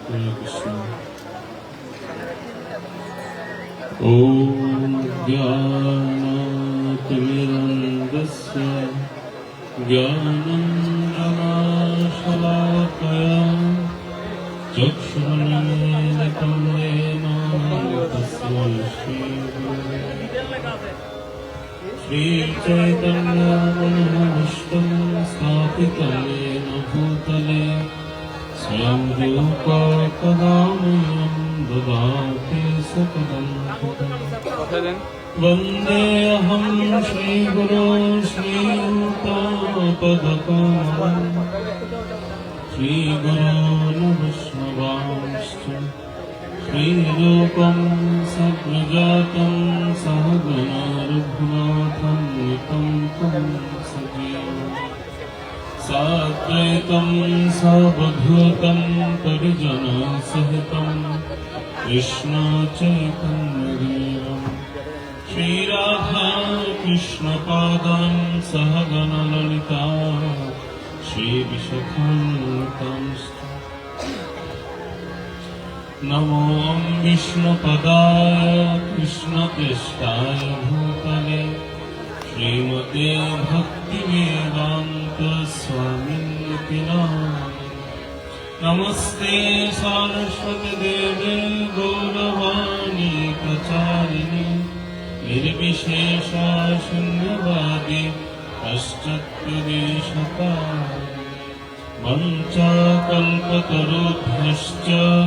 हरे कृष्ण। ओम ज्ञानातिमिरन्दस्य ज्ञानञ्जनशलाकया चक्षुरुन्मीलितं येन तस्मै श्रीचैतन्यमनोभीष्टं स्थापितं येन भूतले स्वयं रूपा कदा मह्यं ददाति सकलं वन्देऽहं श्रीगुरो श्रीयुक्तापदकमलं श्रीगुरोन् वैष्णवांश्च श्रीरूपं सद्गजातं सहगणा रघुनाथं नितं तं सजीवम् साद्वैतं सावधूतं परिजनसहितं कृष्णचैतन्यदेवं श्रीराधा कृष्णपादान् सहगणललिता श्रीविशाखान्वितांश्च नमो विष्णुपदाय कृष्णपृष्ठाय भूतले श्रीमते भक्तिवेदान्त स्वामिनिति नामिने। नमस्ते सारस्वती देवे गौरवाणी प्रचारिणे निर्विशेष शून्यवादी पाश्चात्यदेशतारिणे वञ्चाकल्पतरुभ्यश्च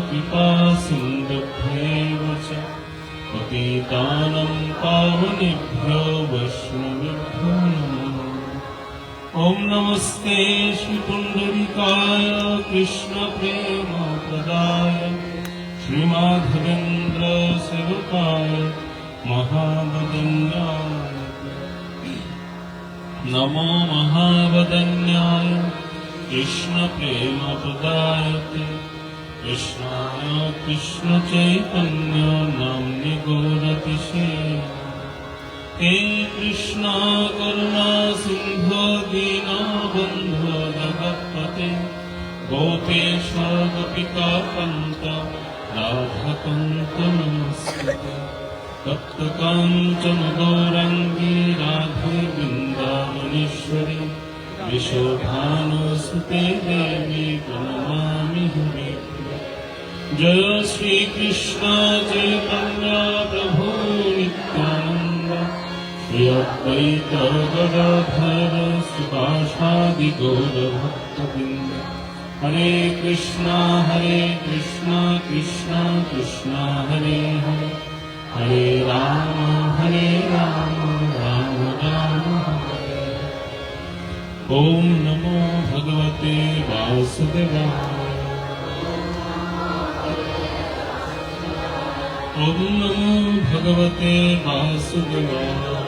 कृपासिन्धुभ्यैव च पतितानं पावनेभ्यो वैष्णवेभ्यो नमः। ॐ नमस्ते श्रीपुण्डरीकाय कृष्णप्रेमप्रदाय श्रीमाधवेन्द्र सेवकाय महावदन्याय नमो महावदन्याय कृष्णप्रेमप्रदायते कृष्णाय कृष्णचैतन्य नाम्नि गौरतिशे हे कृष्णा करुणा सिन्धो दीनबन्धो जगत्पते गोपेश गोपिकान्त राधाकान्त नमस्ते तप्तकाञ्चन गौराङ्गी राधे वृन्दावनेश्वरी विशोभानुसुते देवी प्रणमामि हरि। जय श्री कृष्ण चैतन्य प्रभु नित्यानंद श्री अद्वैत गदाधर श्रीवासादि गौर भक्तवृंद। हरे कृष्णा कृष्णा कृष्णा हरे हरे हरे राम राम राम हरे। ओम नमो भगवते वासुदेवाय। ओम नमो भगवते वासुदेवाय।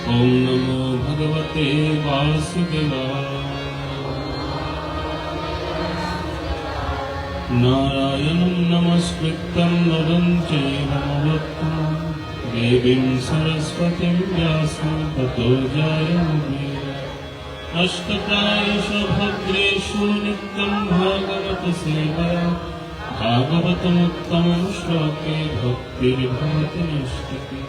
ओम नमो भगवते वासुदेवाय। नारायणं नमस्कृतं नरं चैव नरोत्तमं देवीं सरस्वतीं व्यासं ततो जयमुदीरये। अष्टकायेषु भद्रेषु नित्यं भागवत सेवया भागवतमुत्तमं श्लोके भक्तिर्भवति नष्टति।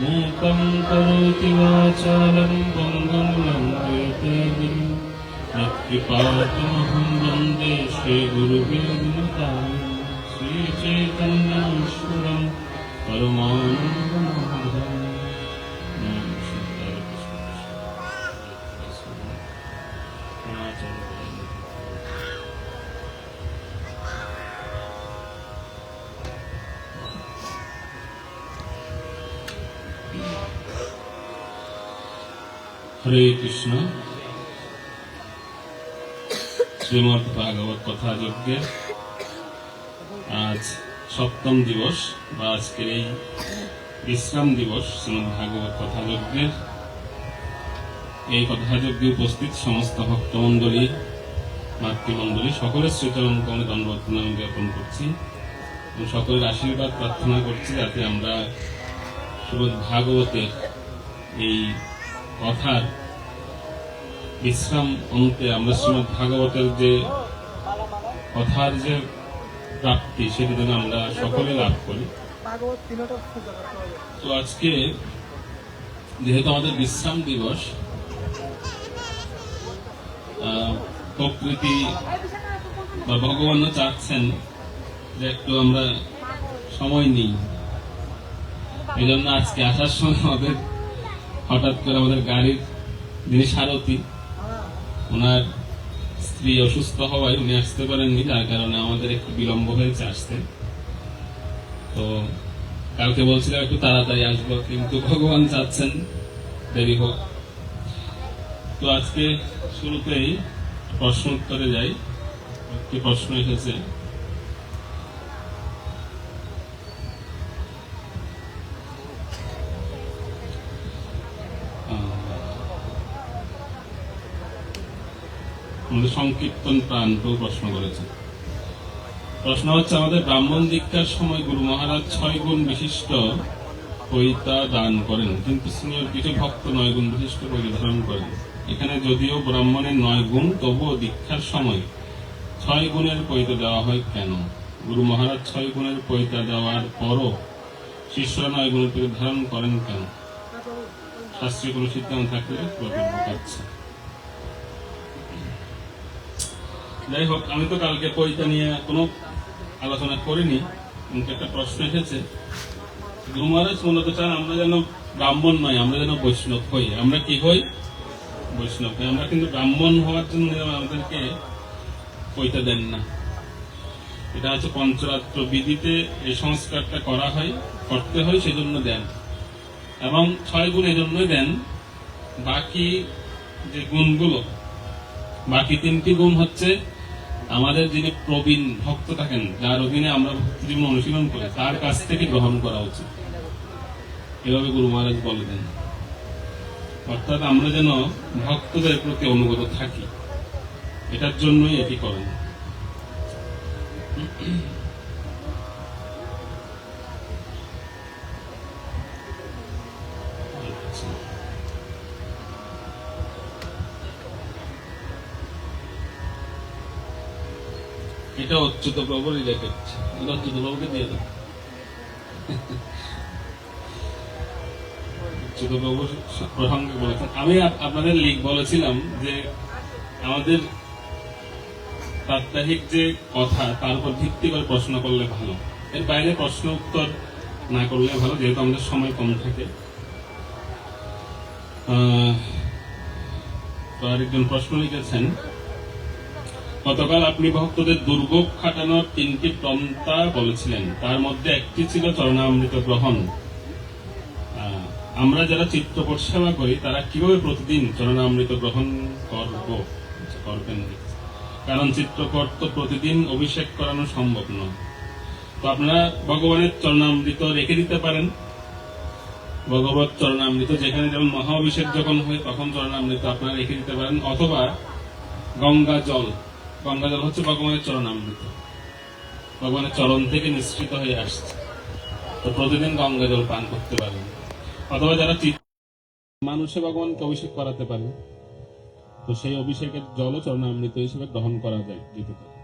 मूकं करोति वाचालं पङ्गुं लङ्घयते गिरिं यत्कृपातमहं वन्दे श्रीगुरुर्गुरुतां श्रीचैतन्येश्वरं परमानन्दमाधवम्। हरे कृष्ण। শ্রীমদ্ ভাগবত কথা যজ্ঞের আজ সপ্তম দিবস বা আজকের এই বিশ্রাম দিবস শ্রীমদ্ ভাগবত কথা যজ্ঞের এই কথা যজ্ঞে উপস্থিত সমস্ত ভক্তমণ্ডলী মাতৃমণ্ডলী সকলের শ্রীচরণ কমলে দণ্ডবত প্রণাম জ্ঞাপন করছি এবং সকলের আশীর্বাদ প্রার্থনা করছি যাতে আমরা শ্রীমদ্ ভাগবতের এই কথার বিশ্রাম অন্তে আমরা শ্রীমদ্ ভাগবতের যে কথার যে প্রাপ্তি সেটি যেন আমরা সকলে লাভ করি। তো আজকে যেহেতু আমাদের বিশ্রাম দিবস, প্রকৃতি বা ভগবান চাচ্ছেন যে একটু আমরা সময় নিই। এই জন্য আজকে আসার সময় আমাদের হঠাৎ করে আমাদের গাড়ির যিনি সারথি, ওনার স্ত্রী অসুস্থ হওয়ায় উনি আসতে পারেননি, যার কারণে আমাদের একটু বিলম্ব হয়েছে আসতে। তো কালকে বলছিলাম একটু তাড়াতাড়ি আসবো, কিন্তু ভগবান চাচ্ছেন দেরি হোক। তো আজকে শুরুতেই প্রশ্ন উত্তরে যাই। একটি প্রশ্ন এসেছে, সংকীর্তন প্রাণ প্রশ্ন করেছে। প্রশ্ন হচ্ছে, আমাদের ব্রাহ্মণ দীক্ষার সময় গুরু মহারাজ 6 গুণ বিশিষ্ট পৈতা দান করেন, কিন্তু সিনিয়র কিছু ভক্ত 9 গুণ বিশিষ্ট পৈতা ধারণ করেন। এখানে যদিও ব্রাহ্মণের 9 গুণ, তবুও দীক্ষার সময় 6 গুণের পৈতা দেওয়া হয় কেন? গুরু মহারাজ 6 গুণের পৈতা দেওয়ার পরও শিষ্যরা 9 গুণের পৈতা ধারণ করেন কেন? শাস্ত্রীয় কোন সিদ্ধান্ত থাকলে পাচ্ছে। যাই হোক, আমি তো কালকে পৈতা নিয়ে কোনো আলোচনা করিনি, কিন্তু একটা প্রশ্ন এসেছে। গুরু মহারাজ মূলত চান আমরা যেন ব্রাহ্মণ নয়, আমরা যেন বৈষ্ণব হই। আমরা কি হই? বৈষ্ণব হই। আমরা কিন্তু ব্রাহ্মণ হওয়ার জন্য আমাদেরকে পৈতা দেন না। এটা হচ্ছে পঞ্চরাত্র বিধিতে এই সংস্কারটা করা হয়, করতে হয়, সেজন্য দেন। এবং 6 গুণ এজন্যই দেন। বাকি যে গুণগুলো, বাকি 3টি গুণ হচ্ছে আমাদের যিনি প্রবীণ ভক্ত থাকেন, যার অধীনে আমরা ভক্তি জীবন অনুশীলন করি, তার কাছ থেকে গ্রহণ করা উচিত, এভাবে গুরু মহারাজ বলে দেন। অর্থাৎ আমরা যেন ভক্তদের প্রতি অনুগত থাকি, এটার জন্যই এটি করেন। এটা অচ্যুত প্রভু রিলেটেড, অচ্যুত প্রভুকে দিয়ে দেব। অচ্যুত প্রভু প্রসঙ্গে বলেছেন। আমি আপনাদের বলেছিলাম যে আমাদের সাপ্তাহিক যে কথা, তার উপর ভিত্তি করে প্রশ্ন করলে ভালো, এর বাইরে প্রশ্ন উত্তর না করলে ভালো, যেহেতু আমাদের সময় কম থাকে। তো আরেকজন প্রশ্ন লিখেছেন, গতকাল আপনি ভক্তদের দুর্ভোগ কাটানোর 3টি পন্থা বলেছিলেন, তার মধ্যে একটি ছিল চরণামৃত গ্রহণ। আমরা যারা চিত্রপট সেবা করি তারা কিভাবে প্রতিদিন চরণামৃত গ্রহণ করবেন? কারণ চিত্রপট তো প্রতিদিন অভিষেক করানো সম্ভব নয়। তো আপনারা ভগবানের চরণামৃত রেখে দিতে পারেন। ভগবত চরণামৃত যেখানে যেমন মহা অভিষেক যখন হয় তখন চরণামৃত আপনারা রেখে দিতে পারেন, অথবা গঙ্গা জল হচ্ছে ভগবানের চরণামৃত, ভগবানের চরণ থেকে নিঃসৃত হয়ে আসছে। তো প্রতিদিন গঙ্গা জল পান করতে পারেন, অথবা যারা মানুষে ভগবানকে অভিষেক করাতে পারে, তো সেই অভিষেকের জলও চরণামৃত হিসেবে গ্রহণ করা যায়, যেতে পারে।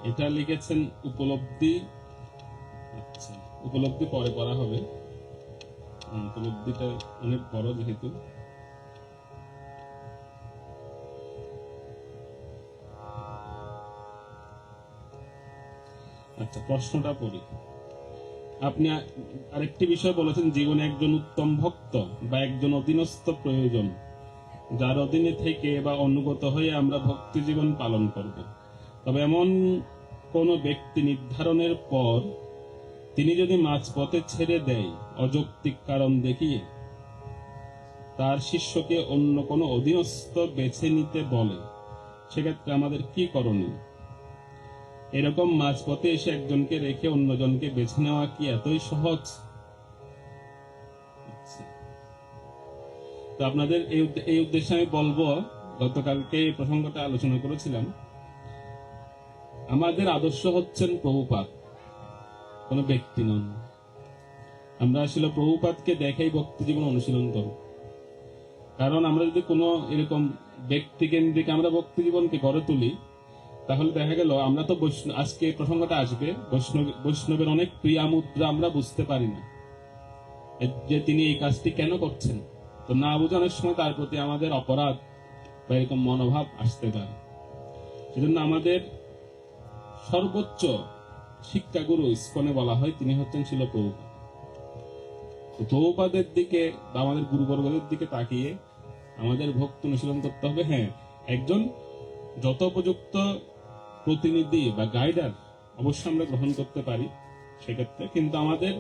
এটা লিখেছেন উপলব্ধি। আচ্ছা, উপলব্ধি পরে করা হবে, উপলব্ধিটা অনেক বড় যেহেতু। আচ্ছা, প্রশ্নটা পড়ি। আপনি আরেকটি বিষয় বলেছেন, জীবনে একজন উত্তম ভক্ত বা একজন অধীনস্থ প্রয়োজন, যার অধীনে থেকে বা অনুগত হয়ে আমরা ভক্তি জীবন পালন করব। তবে এমন কোন ব্যক্তি নির্ধারণের পর তিনি যদি মাঝপথে ছেড়ে দেয় অযৌক্তিক কারণ দেখিয়ে, তার শিষ্যকে অন্য কোনো অধীনস্থ বেছে নিতে বলে, সেক্ষেত্রে আমাদের কি করণীয়? এরকম মাঝপথে এসে একজনকে রেখে অন্যজনকে বেছে নেওয়া কি এতই সহজ? তো আপনাদের এই উদ্দেশ্যে আমি বলবো, গতকালকে এই প্রসঙ্গটা আলোচনা করেছিলাম, আমাদের আদর্শ হচ্ছেন প্রভুপাদ, কোন ব্যক্তি নন। আমরা আসলে প্রভুপাদকে দেখাই ভক্তি জীবন অনুশীলন করব। কারণ আমরা যদি কোনো এরকম ব্যক্তি কেন্দ্রিক আমরা ভক্তি জীবনকে গড়ে তুলি, তাহলে দেখা গেল আমরা তো আজকে প্রসঙ্গটা আসবে, বৈষ্ণবের অনেক ক্রিয়া মুদ্রা আমরা বুঝতে পারি না যে তিনি এই কাজটি কেন করছেন। তো না বোঝানোর সময় তার প্রতি আমাদের অপরাধ বা এরকম মনোভাব আসতে পারে। সেজন্য আমাদের সর্বোচ্চ শিক্ষাগুরু ইস্কনে বলা হয় তিনি হচ্ছেন ছিল প্রভুপাদ। প্রভুপাদের দিকে বা আমাদের গুরুবর্গদের দিকে তাকিয়ে আমাদের ভক্তি অনুশীলন করতে হবে। হ্যাঁ, একজন যথোপযুক্ত প্রতিনিধি বা গাইডার অবশ্যই আমরা গ্রহণ করতে পারি সেক্ষেত্রে, কিন্তু আমাদের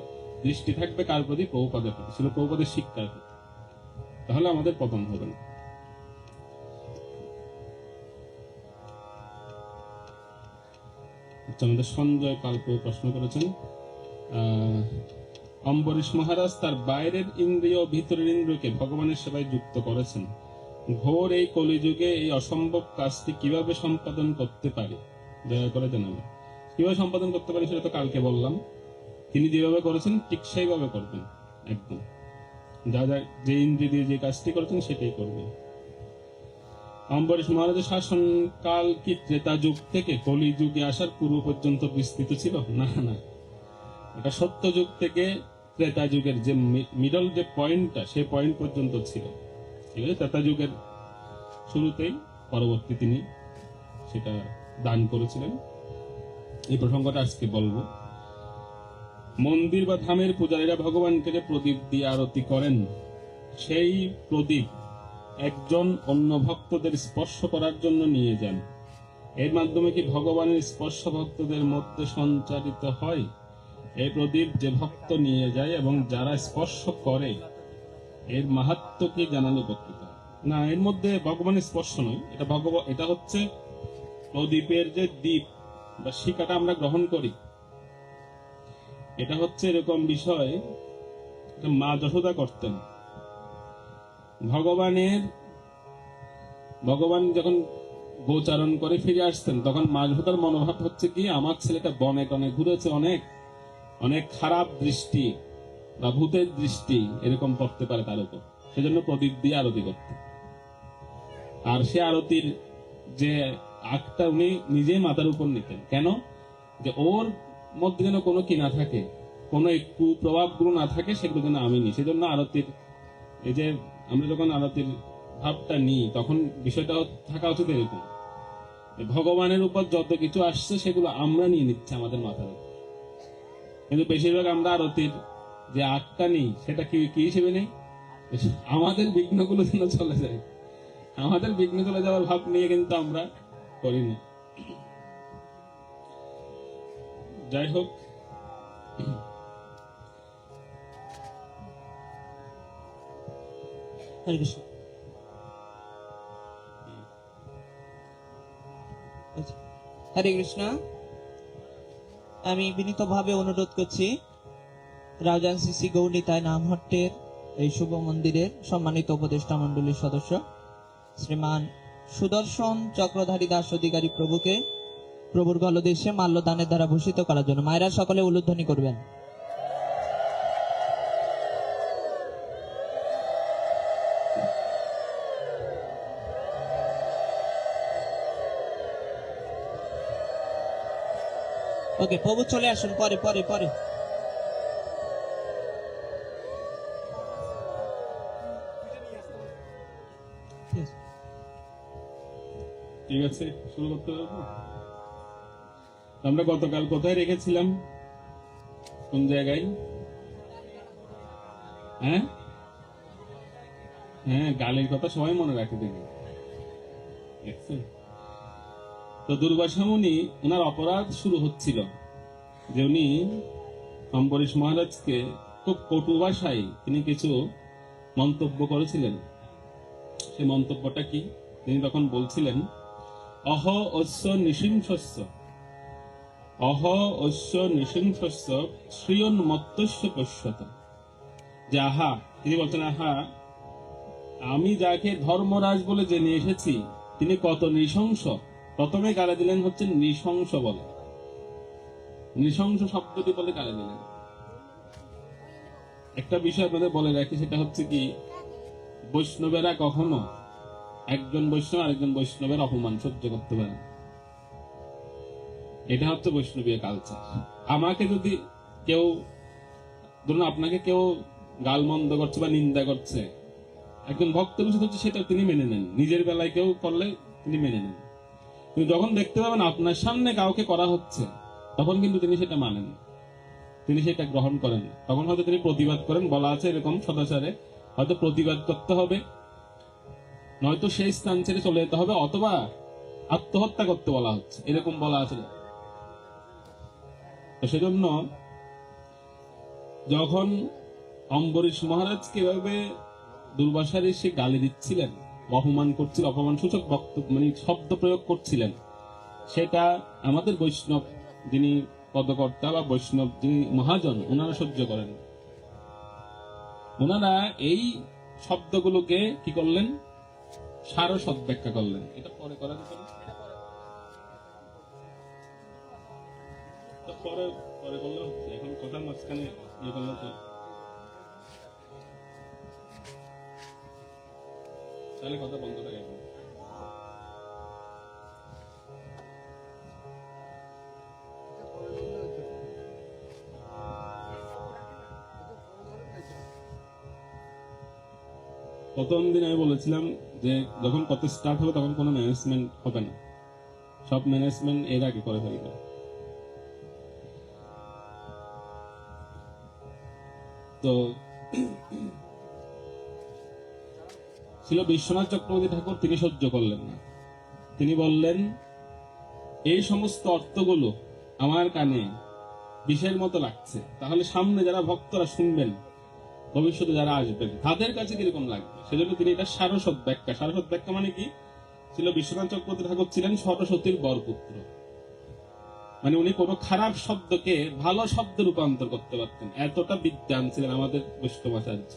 দৃষ্টি থাকবে কার প্রতি? প্রভুপাদের প্রতি, ছিল প্রভুপাদের শিক্ষার প্রতি। তাহলে আমাদের পতন হবে না। আমাদের সঞ্জয় কাল্প প্রশ্ন করেছেন, অম্বরীশ মহারাজ তার বাইরের ইন্দ্রিয় ভিতরের ইন্দ্রিয়কে ভগবানের সেবায় যুক্ত করেছেন। ঘোর এই কলিযুগে এই অসম্ভব কাজটি কিভাবে সম্পাদন করতে পারে দয়া করে জানাবেন। কিভাবে সম্পাদন করতে পারি সেটা তো কালকে বললাম। তিনি যেভাবে করেছেন ঠিক সেইভাবে করবেন, একদম যা যা যে ইন্দ্রিয় দিয়ে যে কাজটি করেছেন সেটাই করবেন। অম্বরীশ মহারাজের শাসনকাল কি ত্রেতা যুগ থেকে কলি যুগে আসার পূর্ব পর্যন্ত বিস্তৃত ছিল? না না, এটা সত্য যুগ থেকে ত্রেতা যুগের যে মিডল যে পয়েন্টটা সেই পয়েন্ট পর্যন্ত ছিল। ঠিক আছে, ত্রেতা যুগের শুরুতেই পরবর্তী তিনি সেটা দান করেছিলেন। এই প্রসঙ্গটা আজকে বলবো। মন্দির বা ধামের পূজারীরা ভগবানকে যে প্রদীপ দিয়ে আরতি করেন, সেই প্রদীপ একজন অন্য ভক্তদের স্পর্শ করার জন্য নিয়ে যান। এর মাধ্যমে কি ভগবানের স্পর্শ ভক্তদের মধ্যে সঞ্চারিত হয়? এই প্রদীপ যে ভক্ত নিয়ে যায় এবং যারা স্পর্শ করে, এর মাহাত্ম্য কি জানানো বক্তৃতা? না, এর মধ্যে ভগবানের স্পর্শ নয়, এটা হচ্ছে প্রদীপের যে দ্বীপ বা শিকাটা আমরা গ্রহণ করি, এটা হচ্ছে এরকম বিষয় মা যশোদা করতেন। ভগবান যখন গোচারণ করে ফিরে আসতেন, তখন মা যশোদার মনোভাব হচ্ছে কি, আমার ছেলেটা বনে টনে ঘুরেছে, অনেক অনেক খারাপ দৃষ্টি বা ভূতের দৃষ্টি এরকম পড়তে পারে তার উপর, সেজন্য প্রদীপ দিয়ে আরতি করতেন। আর সে আরতির যে আগটা উনি নিজেই মাথার উপর নিতেন। কেন? যে ওর মধ্যে যেন কোনো কি না থাকে, কোনো একটু প্রভাবগুলো না থাকে, সেগুলো যেন আমি নিই। সেজন্য আরতির এই যে আমরা যখন আরতির ভাবটা নিই, তখন বিষয়টা থাকা উচিত এরকম, ভগবানের উপর যত কিছু আসছে সেগুলো আমরা নিয়ে নিচ্ছি আমাদের মাথার উপর। কিন্তু বেশিরভাগ আমরা আরতির যে আগটা নিই সেটা কি হিসেবে নেই? আমাদের বিঘ্নগুলো যেন চলে যায়, আমাদের বিঘ্ন চলে যাওয়ার ভাব নিয়ে কিন্তু আমরা করি না। যাই হোক, হরে কৃষ্ণ। হরে কৃষ্ণ। আমি বিনীতভাবে অনুরোধ করছি রাউজান শ্রী গৌরীতায় নামহট্টের এই শুভ মন্দিরের সম্মানিত উপদেষ্টা মন্ডলীর সদস্য শ্রীমান সুদর্শন চক্রধারী দাস অধিকারী প্রভুকে প্রভুর গলদেশে মাল্যদানের দ্বারা ভূষিত করার জন্য মায়েরা সকলে উলুধ্বনি করবেন। ওকে, প্রভু চলে আসুন, পরে পরে পরে। ঠিক আছে, শুরু করতে পারবো। আমরা গতকাল কোথায় রেখেছিলাম? কোন জায়গায়? হ্যাঁ হ্যাঁ, গালের কথা সবাই মনে রাখে দেখি। তো দুর্বাসা মুনি, ওনার অপরাধ শুরু হচ্ছিল যে উনি অম্বরীশ মহারাজকে খুব কটু ভাষায় তিনি কিছু মন্তব্য করেছিলেন। সেই মন্তব্যটা কি? তিনি তখন বলছিলেন, অহ অস্য নৃসিংহস্য অহ অস্য নৃসিংহস্য শ্রিয়োন্মত্তস্য পশ্যত। যে আহা, তিনি বলছেন, আহা, আমি যাকে ধর্মরাজ বলে জেনে এসেছি তিনি কত নৃশংস। প্রথমে গালে দিলেন হচ্ছে নৃশংস বলে, নৃশংস শব্দটি বলে গালে দিলেন। একটা বিষয় আপনাদের বলে রাখি, সেটা হচ্ছে কি, বৈষ্ণবেরা কখনো একজন বৈষ্ণব আরেকজন বৈষ্ণবের অপমান সহ্য করতে পারে না। এটা হচ্ছে বৈষ্ণবীয় কালচার। আমাকে যদি কেউ, ধরুন আপনাকে কেউ গালমন্দ করছে বা নিন্দা করছে, একজন ভক্ত বিষয় হচ্ছে সেটা তিনি মেনে নেন, নিজের বেলায় কেউ করলে তিনি মেনে নেন। কিন্তু যখন দেখতে পাবেন আপনার সামনে কাউকে করা হচ্ছে, তখন কিন্তু তিনি সেটা মানেন, তিনি সেটা গ্রহণ করেন। তখন হয়তো তিনি প্রতিবাদ করেন, বলা আছে এরকম সদাচারে, হয়তো প্রতিবাদ করতে হবে, নয়তো সেই স্থান ছেড়ে চলে যেতে হবে, অথবা আত্মহত্যা করতে বলা হচ্ছে, এরকম বলা আছে। তো সেজন্য যখন অম্বরীশ মহারাজকে এভাবে দুর্বাসা ঋষি গালি দিচ্ছিলেন, অপমান করছিল, অপমান সূচক বক্তব্য মানে শব্দ প্রয়োগ করছিলেন, সেটা আমাদের বৈষ্ণব যিনি পদকর্তা বা বৈষ্ণব যিনি মহাজন, ওনারা সহ্য করেন। ওনারা এই শব্দগুলোকে কি করলেন, সারসৎ ব্যাখ্যা করলেন। এটা পরে করা যেত না? তো পরে পরে করলে হচ্ছে, এখন কথার মাঝখানে ইয়ে করলে তো তাহলে কথা বন্ধ থাকে এখন। প্রথম দিন আমি বলেছিলাম যে যখন কথা স্টার্ট হবে তখন কোনো ম্যানেজমেন্ট হবে না, সব ম্যানেজমেন্ট এর আগে করে ফেলবে। তো ছিল বিশ্বনাথ চক্রবর্তী ঠাকুর, তিনি সহ্য করলেন না। তিনি বললেন, এই সমস্ত অর্থগুলো আমার কানে বিষের মতো লাগছে, তাহলে সামনে যারা ভক্তরা শুনবেন, ভবিষ্যতে যারা আসবেন, তাদের কাছে কিরকম লাগবে। সেজন্য তিনি এটা সারসৎ ব্যাখ্যা। সারসৎ ব্যাখ্যা মানে কি, ছিল বিশ্বনাথ চক্রবর্তী ঠাকুর ছিলেন সরস্বতীর বরপুত্র, মানে উনি কোনো খারাপ শব্দকে ভালো শব্দে রূপান্তর করতে পারতেন, এতটা বিদ্যান ছিলেন আমাদের বৈষ্ণবাচার্য।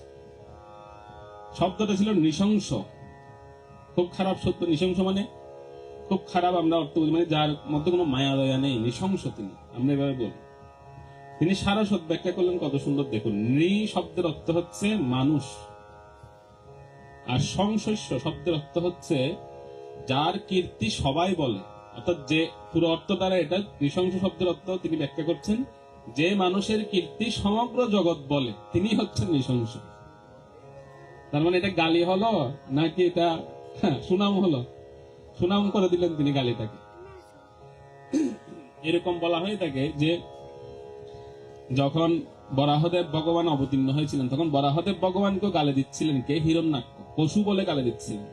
শব্দটা ছিল নৃশংস, খুব খারাপ শব্দ। নৃশংস মানে খুব খারাপ, আমরা অর্থ বুঝি, মানে যার মধ্যে কোনো মায়া দয়া নেই, নৃশংস তিনি, আমরা এভাবে বলি। তিনি সারসৎ ব্যাখ্যা করলেন, কত সুন্দর দেখুন। নৃ শব্দের অর্থ হচ্ছে মানুষ, আর সংশস্য শব্দের অর্থ হচ্ছে যার কীর্তি সবাই বলে, অর্থাৎ যে পুরো অর্থ দ্বারা এটা নৃশংস শব্দের অর্থ তিনি ব্যাখ্যা করছেন, যে মানুষের কীর্তি সমগ্র জগৎ বলে তিনি হচ্ছেন নৃশংস। তার মানে এটা গালি হলো নাকি এটা সুনাম হলো? সুনাম করে দিলেন তিনি গালিটাকে। এরকম বলা হয়ে থাকে যে যখন বরাহদেব ভগবান অবতীর্ণ হয়েছিলেন, তখন বরাহদেব ভগবানকেও গালি দিচ্ছিলেন কে? হিরণ্যাক্ষ, পশু বলে গালি দিচ্ছিলেন।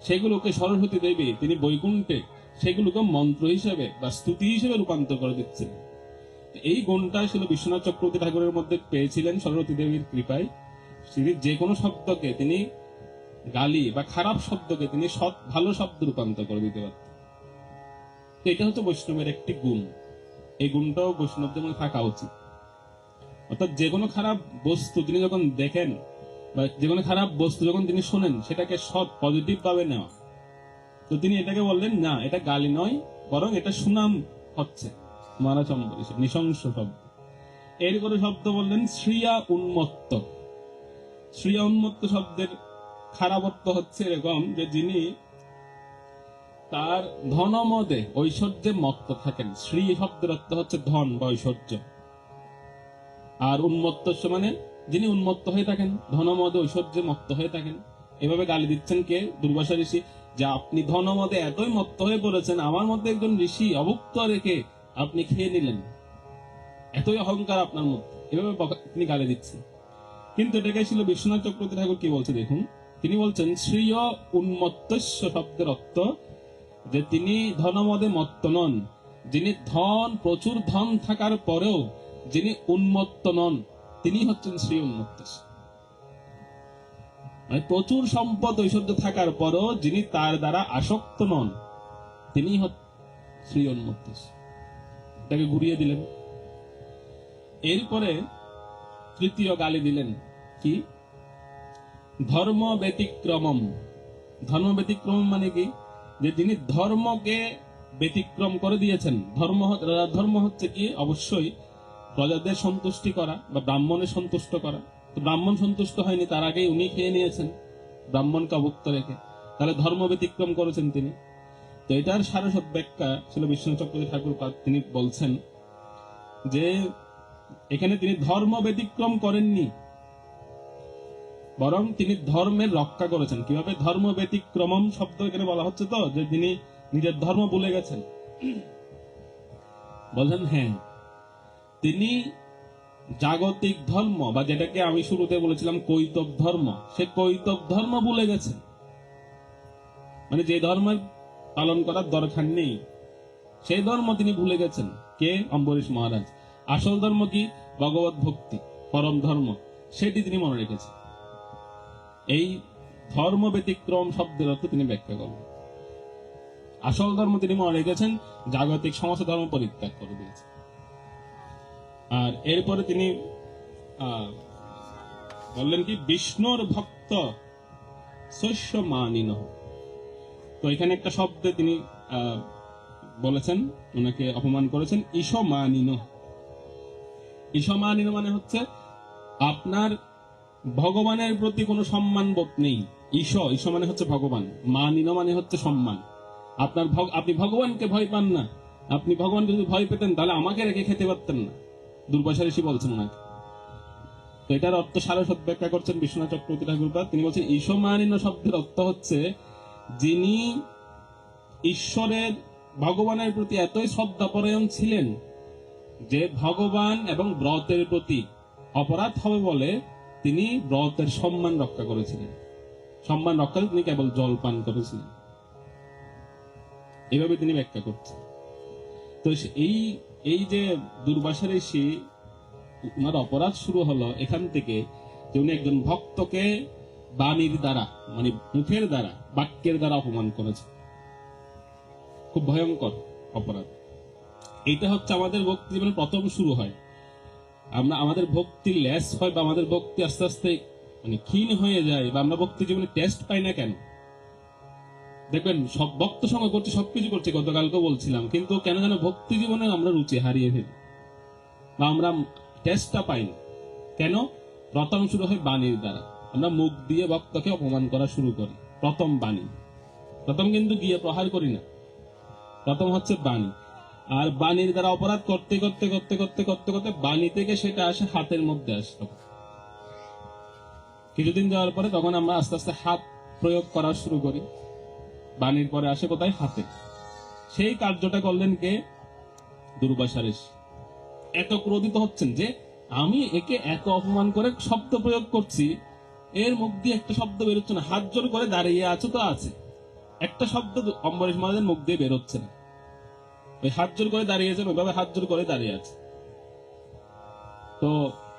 সেগুলোকে সরস্বতী দেবী তিনি বৈকুণ্ঠে সেগুলোকে মন্ত্র হিসেবে বা স্তুতি হিসেবে রূপান্তর করে দিচ্ছেন। এই গুণটা ছিল বিশ্বনাথ চক্রবর্তী ঠাকুরের মধ্যে পেয়েছিলেন সরস্বতী দেবীর কৃপায়। তিনি যে কোনো শব্দকে তিনি গালি বা খারাপ শব্দকে তিনি সৎ ভালো শব্দ রূপান্তর করে দিতে পারতেন। তো এটা হচ্ছে বৈষ্ণবের একটি গুণ। এই গুণটাও বৈষ্ণবদের মধ্যে থাকা উচিত। অর্থাৎ যে কোনো খারাপ বস্তু তিনি যখন দেখেন বা যে কোনো খারাপ বস্তু যখন তিনি শোনেন, সেটাকে সৎ পজিটিভ ভাবে নেওয়া। তো তিনি এটাকে বললেন, না এটা গালি নয়, বরং এটা সুনাম হচ্ছে মহারাজ অম্বরীশের, নৃশংস শব্দ। এরপরে শব্দ বললেন শ্রিয়া উন্মত্ত। শ্রিয়া উন্মত্ত শব্দের খারাপ অর্থ হচ্ছে এরকম যে যিনি তার ধনমদে ঐশ্বর্যে মত্ত থাকেন। শ্রী শব্দের অর্থ হচ্ছে ধন বা ঐশ্বর্য, আর উন্মত্ত মানে যিনি উন্মত্ত হয়ে থাকেন, ধনমদে ঐশ্বর্যে মত্ত হয়ে থাকেন। এভাবে গালি দিচ্ছেন কে? দুর্বাসা ঋষি, যে আপনি ধনমদে এতই মত্ত হয়ে পড়েছেন, আমার মধ্যে একজন ঋষি অভুক্ত রেখে আপনি খেয়ে নিলেন, এতই অহংকার আপনার মধ্যে। এভাবে তিনি গালি দিচ্ছেন। কিন্তু এটাকে ছিল বিশ্বনাথ চক্রবর্তী ঠাকুর কি বলছে দেখুন। তিনি বলছেন শ্রীয় উন্মত্তস্য শব্দের অর্থ যে তিনি ধনমদে মত্ত নন, যিনি ধন প্রচুর ধন থাকার পরেও যিনি উন্মত্ত নন, তিনি হচ্ছেন শ্রী উন্মত্ত। মানে প্রচুর সম্পদ ঐশ্বর্য থাকার পরও যিনি তার দ্বারা আসক্ত নন, তিনি শ্রী উন্মত্ত। এটাকে ঘুরিয়ে দিলেন। এরপরে তৃতীয় গালি দিলেন কি? ধর্ম ব্যতিক্রমম। ধর্ম ব্যতিক্রমম মানে কি? যে যিনি ধর্মকে ব্যতিক্রম করে দিয়েছেন। ধর্ম হচ্ছে কি? অবশ্যই প্রজাদের সন্তুষ্টি করা বা ব্রাহ্মণের সন্তুষ্ট করা। তো ব্রাহ্মণ সন্তুষ্ট হয়নি, তার আগেই উনি খেয়ে নিয়েছেন ব্রাহ্মণকে অভুক্ত রেখে, তাহলে ধর্ম ব্যতিক্রম করেছেন তিনি। তো এটার সারসৎ ব্যাখ্যা ছিল বিষ্ণু চক্রবর্তী ঠাকুর তিনি বলছেন যে এখানে তিনি ধর্ম ব্যতিক্রম করেননি, বরং তিনি ধর্মের রক্ষা করেছেন। কিভাবে? ধর্ম ব্যতিক্রমম শব্দ এখানে বলা হচ্ছে তো, যে তিনি নিজের ধর্ম ভুলে গেছেন। বলছেন হ্যাঁ, তিনি জাগতিক ধর্ম বা যেটাকে আমি শুরুতে বলেছিলাম কৈতব ধর্ম, সে কৈতব ধর্ম ভুলে গেছেন। মানে যে ধর্মের পালন করার দরকার নেই সেই ধর্ম তিনি ভুলে গেছেন। কে? অম্বরীশ মহারাজ। আসল ধর্ম কি? ভগবত ভক্তি, পরম ধর্ম, সেটি তিনি মনে রেখেছেন। এই ধর্ম ব্যতিক্রম শব্দের অর্থ তিনি ব্যাখ্যা করবেন। আসল ধর্ম তিনি মনে রেখেছেন, জাগতিক সমস্ত ধর্ম পরিত্যাগ করে দিয়েছেন। আর এরপরে তিনি বললেন কি, বিষ্ণুর ভক্ত শস্য মানিন। তো এখানে একটা শব্দে তিনি বলেছেন, ওনাকে অপমান করেছেন, ঈশমানিন। ঈশমানিন মানে হচ্ছে আপনার ভগবানের প্রতি কোনো সম্মান বোধ নেই। ঈশ মানে হচ্ছে ভগবান, মানিন মানে হচ্ছে সম্মান। আপনি ভগবানকে ভয় পান না। আপনি ভগবানকে যদি ভয় পেতেন তাহলে আমাকে রেখে খেতে পারতেন না। দুর্বাসা ঋষি বলছেন ওনাকে। তো এটার অর্থ সারসৎ ব্যাখ্যা করছেন বিশ্বনাথ চক্রবর্তী ঠাকুরপাদ। তিনি বলছেন ঈশমানিন শব্দের অর্থ হচ্ছে যিনি ঈশ্বরের, ভগবানের প্রতি এতই শ্রদ্ধাপরায়ণ ছিলেন যে ভগবান এবং ব্রতের প্রতি অপরাধ হবে বলে তিনি ব্রতের সম্মান রক্ষা করেছিলেন। সম্মান রক্ষাতে তিনি কেবল জল পান করেছিলেন। এভাবে তিনি ব্যাখ্যা করছেন। তো এই যে দুর্বাসা ঋষি, ওনার অপরাধ শুরু হলো এখান থেকে যে উনি একজন ভক্তকে বাণীর দ্বারা, মানে মুখের দ্বারা, বাক্যের দ্বারা অপমান করেছে। খুব ভয়ঙ্কর অপরাধ। এটা হচ্ছে আমাদের ভক্তি জীবনে প্রথম শুরু হয়। আমাদের ভক্তি লেস হয় বা আমাদের ভক্তি আস্তে আস্তে মানে ক্ষীণ হয়ে যায়, বা আমরা ভক্তি জীবনে টেস্ট পাই না কেন? দেখবেন সব ভক্ত সঙ্গ করছে, সবকিছু করছে, গতকালকে বলছিলাম, কিন্তু কেন যেন ভক্তি জীবনে আমরা রুচি হারিয়ে ফেলি বা আমরা টেস্টটা পাই না। কেন? প্রথম শুরু হয় বাণীর দ্বারা। আমরা মুখ দিয়ে ভক্তকে অপমান করা শুরু করি। প্রথম বাণী, প্রথম কিন্তু গিয়ে প্রহার করি না, প্রথম হচ্ছে বাণী। আর বাণীর দ্বারা অপরাধ করতে করতে করতে করতে করতে করতে বাণী থেকে সেটা আসে হাতের মধ্যে আসতো। কিছুদিন যাওয়ার পরে তখন আমরা আস্তে আস্তে হাত প্রয়োগ করা শুরু করি। বাণীর পরে আসে কোথায়? হাতে। সেই কার্যটা করলেন কে? দুর্বাসা ঋষি। এত ক্রোধিত হচ্ছেন যে আমি একে এত অপমান করে শব্দ প্রয়োগ করছি, এর মুখ দিয়ে একটা শব্দ বেরোচ্ছে না। হাত জোর করে দাঁড়িয়ে আছে তো আছে, একটা শব্দ অম্বরীশ মহারাজের মুখ দিয়ে বেরোচ্ছে না। ওই হাত জোর করে দাঁড়িয়েছেন, ওইভাবে হাত জোর করে দাঁড়িয়ে আছে। তো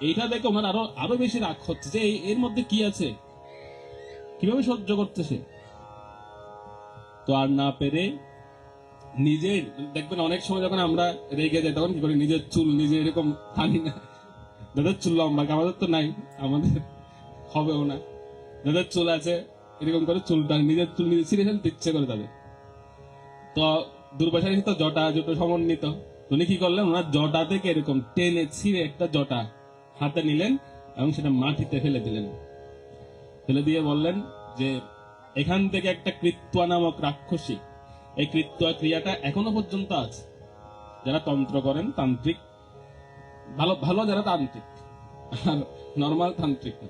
এইটা দেখে ওনার আরো বেশি রাগ হচ্ছে যে এর মধ্যে কি আছে, কিভাবে সহ্য করছে সে। তো আর না পেরে নিজে, দেখবেন অনেক সময় যখন আমরা রেগে যাই তখন কি করি, নিজের চুল নিজে এরকম টানি না। যাদের চুল লম্বা, আমাদের তো নাই, আমাদের হবেও না। যাদের চুল আছে এরকম করে চুল টানি, নিজের চুল নিজে ছিঁড়ে ফেলতে ইচ্ছে করে তাদের। তো দুর্বাসা ঋষি তো জটা সমন্বিত, উনি কি করলেন, ওনার জটা থেকে এরকম টেনে ছিঁড়ে একটা জটা হাতে নিলেন এবং সেটা মাটিতে ফেলে দিলেন। ফেলে দিয়ে বললেন যে এখান থেকে একটা কৃত্যা নামক রাক্ষসী, এই কৃত্যা ক্রিয়াটা এখনো পর্যন্ত আছে। যারা তন্ত্র করেন, তান্ত্রিক, ভালো ভালো যারা তান্ত্রিক, আর নর্মাল তান্ত্রিক না,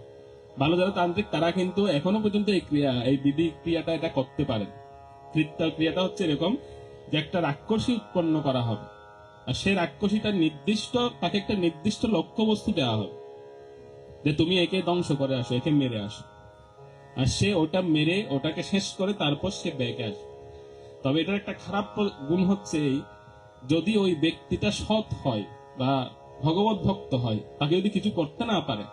ভালো যারা তান্ত্রিক, তারা কিন্তু এখনো পর্যন্ত এই ক্রিয়া, এই বিধি ক্রিয়াটা এটা করতে পারেন। কৃত্যা ক্রিয়াটা হচ্ছে এরকম যে একটা রাক্ষসী উৎপন্ন করা হবে, আর সেই রাক্ষসীটা তাকে একটা নির্দিষ্ট লক্ষ্য বস্তু দেওয়া হবে, যে তুমি একে ধ্বংস করে আসো, একে মেরে আসো, আর সে ওটা মেরে ওটাকে শেষ করে তারপর সে বেঁকে আসে। তবে এটার একটা খারাপ গুণ হচ্ছে এই, যদি ওই ব্যক্তিটা সৎ হয় বা ভগবত ভক্ত হয়, তাকে যদি কিছু করতে না পারে,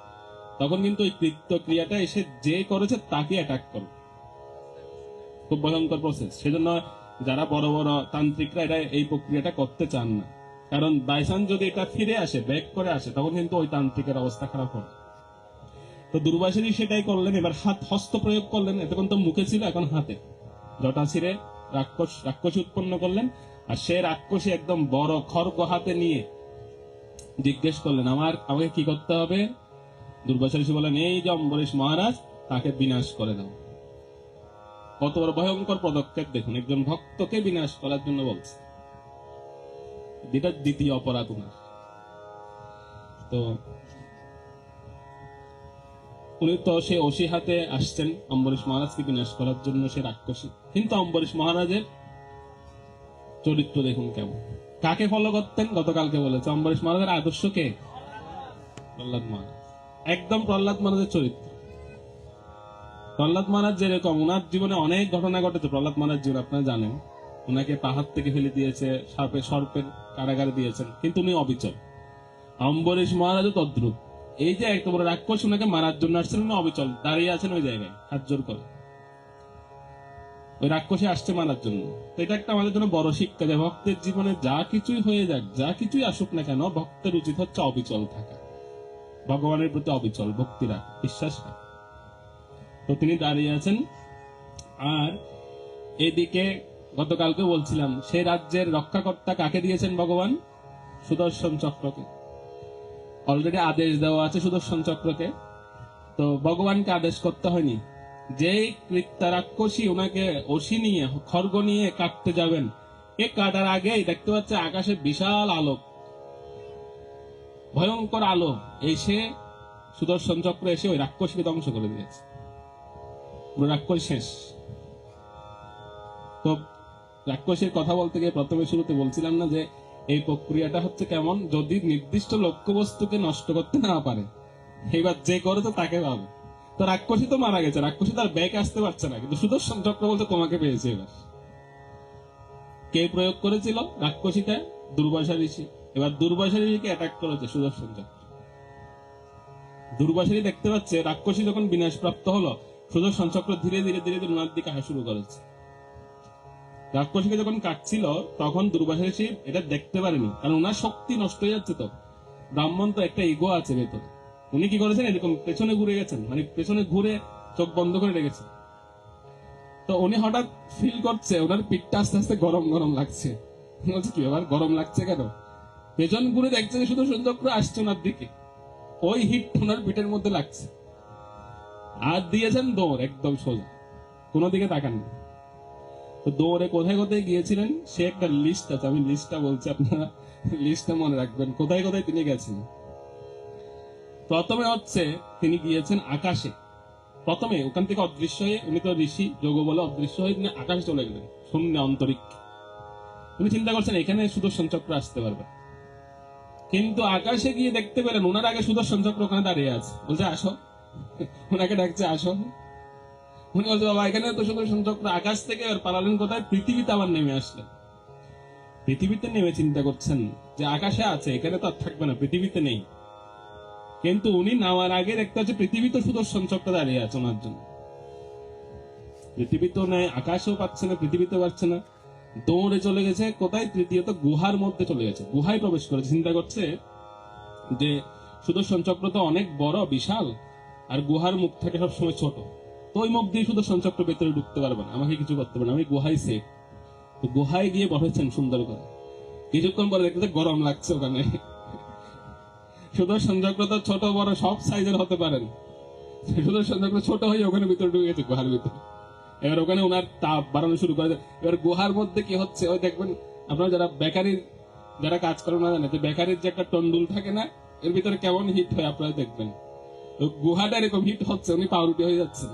তখন কিন্তু ওই কৃত্য ক্রিয়াটা এসে যে করেছে তাকে অ্যাটাক করে। খুব ভয়ঙ্কর প্রসেস। সেজন্য যারা বড় বড় তান্ত্রিকরা এটা এই প্রক্রিয়াটা করতে চান না, কারণ বাইসান যদি এটা ফিরে আসে, ব্যাক করে আসে, তখন কিন্তু ওই তান্ত্রিকের অবস্থা খারাপ হবে। তো দুর্বাসা ঋষি সেটাই করলেন। এবার হস্ত প্রয়োগ করলেন। এতক্ষণ তো মুখে ছিল, এখন হাতে জটা ছিঁড়ে রাক্ষসী উৎপন্ন করলেন। আর সে রাক্ষসী একদম বড় খড়গ হাতে নিয়ে জিজ্ঞেস করলেন আমাকে কি করতে হবে? দুর্বাসা ঋষি বলেন, এই যে অম্বরীশ মহারাজ, তাকে বিনাশ করে দাও। কত বড় ভয়ঙ্কর পদক্ষেপ দেখুন, একজন ভক্তকে বিনাশ করার জন্য বলছে। এটা দ্বিতীয় অপরাধ উনার। তো উনি তো সে অসি হাতে আসছেন অম্বরীশ মহারাজকে বিনাশ করার জন্য, সে রাক্ষসী। কিন্তু অম্বরীশ মহারাজের চরিত্র দেখুন কেমন। কাকে ফলো করতেন? গতকালকে বলেছে অম্বরীশ মহারাজের আদর্শ কে? প্রহ্লাদ মহারাজ। একদম প্রহ্লাদ মহারাজের চরিত্র। প্রহ্লাদ মহারাজ যেরকম, উনার জীবনে অনেক ঘটনা ঘটেছে। প্রহ্লাদ মহারাজ জীবন আপনারা জানেন, উনাকে পাহাড় থেকে ফেলে দিয়েছে, সর্পের কারাগারে দিয়েছেন, কিন্তু উনি অবিচল। অম্বরীশ মহারাজও তদ্রুপ। এই যে একটা বড় রাক্ষস উনাকে মারার জন্য আসছেন, উনি অবিচল দাঁড়িয়ে আছেন ওই জায়গায় হাত জোর করে। ওই রাক্ষসে আসছে মারার জন্য। তো এটা একটা আমাদের জন্য বড় শিক্ষা, যে ভক্তের জীবনে যা কিছুই হয়ে যাক, যা কিছুই আসুক না কেন, ভক্তের উচিত হচ্ছে অবিচল থাকা, ভগবানের প্রতি অবিচল ভক্তি রাখা, বিশ্বাস রাখা। তো তিনি দাঁড়িয়ে আছেন। আর এদিকে গতকালকে বলছিলাম, সে রাজ্যের রক্ষাকর্তা কাকে দিয়েছেন ভগবান? সুদর্শন চক্রকে। অলরেডি আদেশ দেওয়া আছে সুদর্শন চক্রকে। তো ভগবানকে আদেশ করতে হয়নি। যে কৃত্যা রাক্ষসী ওনাকে অসি নিয়ে, খড়গ নিয়ে কাটতে যাবেন, এ কাটার আগেই দেখতে পাচ্ছে আকাশে বিশাল আলোক, ভয়ঙ্কর আলো এসে সুদর্শন চক্র এসে ওই রাক্ষসীকে ধ্বংস করে দিয়েছে। পুরো রাক্ষস শেষ। তো রাক্ষসের কথা বলতে গিয়ে প্রথমে শুরুতে বলছিলাম না যে এই প্রক্রিয়াটা হচ্ছে কেমন, যদি নির্দিষ্ট লক্ষ্যবস্তুকে নষ্ট করতে না পারে, এবার যে করে তো তাকে পাবে। তো রাক্ষসী তো মারা গেছে, রাক্ষসী তার ব্যাগ আসতে পারছে না, কিন্তু সুদর্শন চক্র বলতে তোমাকে পেয়েছে। এবার কে প্রয়োগ করেছিল রাক্ষসীটা? দুর্বাসা ঋষি। এবার দুর্বাসা ঋষিকে অ্যাটাক করেছে সুদর্শন চক্র। দুর্বাসা ঋষি দেখতে পাচ্ছে রাক্ষসী যখন বিনাশ প্রাপ্ত হলো, সুদর্শন চক্র ধীরে ধীরে ধীরে ধীরে ওনার দিকে আসা শুরু করেছে। রাক্ষসীকে যখন কাটছিল তখন দুর্বাসা ঋষি এটা দেখতে পারেনি, কারণ ওনার শক্তি নষ্ট হয়ে যাচ্ছে। তো ব্রাহ্মণ তো একটা ইগো আছে ভেতরে। উনি কি করেছেন, এরকম পেছনে ঘুরে গেছেন, মানে পেছনে ঘুরে চোখ বন্ধ করে রেখেছেন। তো উনি হঠাৎ ফিল করছে ওনার পিঠটা আস্তে আস্তে গরম গরম লাগছে। বলছে কি ব্যাপার, গরম লাগছে কেন? পেছন ঘুরে দেখছে যে সুদর্শন চক্র আসছে ওনার দিকে, ওই হিট ওনার পিঠের মধ্যে লাগছে। আর দিয়েছেন দৌড়, একদম সোজা, কোনো দিকে তাকাননি। তো দৌড়ে কোথায় কোথায় গিয়েছিলেন সে একটা লিস্ট আছে, আমি লিস্টটা বলছি, আপনারা লিস্টটা মনে রাখবেন কোথায় কোথায় তিনি গেছেন। প্রথমে হচ্ছে তিনি গিয়েছেন আকাশে। প্রথমে ওখান থেকে অদৃশ্য হয়ে, উনি তো ঋষি, যোগ বলে অদৃশ্য হয়ে তিনি আকাশে চলে গেলেন, শূন্য অন্তরিক্ষ। উনি চিন্তা করছেন এখানে সুদর্শন চক্র আসতে পারবে, কিন্তু আকাশে গিয়ে দেখতে পেলেন ওনার আগে সুদর্শন চক্র ওখানে দাঁড়িয়ে আছে, বলছে আসো। ওনাকে ডাকছে আসো। উনি বলছে বাবা এখানে তো সুদর্শন চক্র। আকাশ থেকে আর পালালেন কোথায়? পৃথিবীতে আবার নেমে আসলেন। পৃথিবীতে নেমে চিন্তা করছেন যে আকাশে আছে, এখানে তো আর থাকবে না, পৃথিবীতে নেই। কিন্তু উনি নামার আগে দেখতে হচ্ছে পৃথিবীতে সুদর্শন চক্র দাঁড়িয়ে আছে ওনার জন্য। পৃথিবীতেও নেই, আকাশেও পাচ্ছে না, পৃথিবীতেও পাচ্ছে না। দৌড়ে চলে গেছে কোথায়? তৃতীয়ত গুহার মধ্যে চলে গেছে, গুহায় প্রবেশ করেছে। চিন্তা করছে যে সুদর্শন চক্র তো অনেক বড় বিশাল, আর গুহার মুখ থাকে সবসময় ছোট, তো ওই মুখ দিয়ে সুদর্শন চক্র ভেতরে ঢুকতে পারবে না, আমাকে কিছু করতে পারবে না, আমি গুহায় সেফ। তো গুহায় গিয়ে বসেছেন সুন্দর করে। কিছুক্ষণ পরে দেখতে গরম লাগছে ওখানে। সুদর্শন চক্র তো ছোট বড় সব সাইজের হতে পারেন, সুদর্শন চক্র ছোট হয়ে ওখানে ভিতরে ঢুকে গেছে গুহার ভিতরে। এবার ওখানে ওনার তাপ বাড়ানো শুরু করে। এবার গুহার মধ্যে কি হচ্ছে, ওই দেখবেন আপনারা যারা বেকারির যারা কাজ করেন না জানে, যে বেকারির যে একটা টন্ডুল থাকে না, এর ভিতরে কেমন হিট হয় আপনারা দেখবেন। গুহাটা এরকম হিট হচ্ছে, উনি পাউরুটি হয়ে যাচ্ছেন।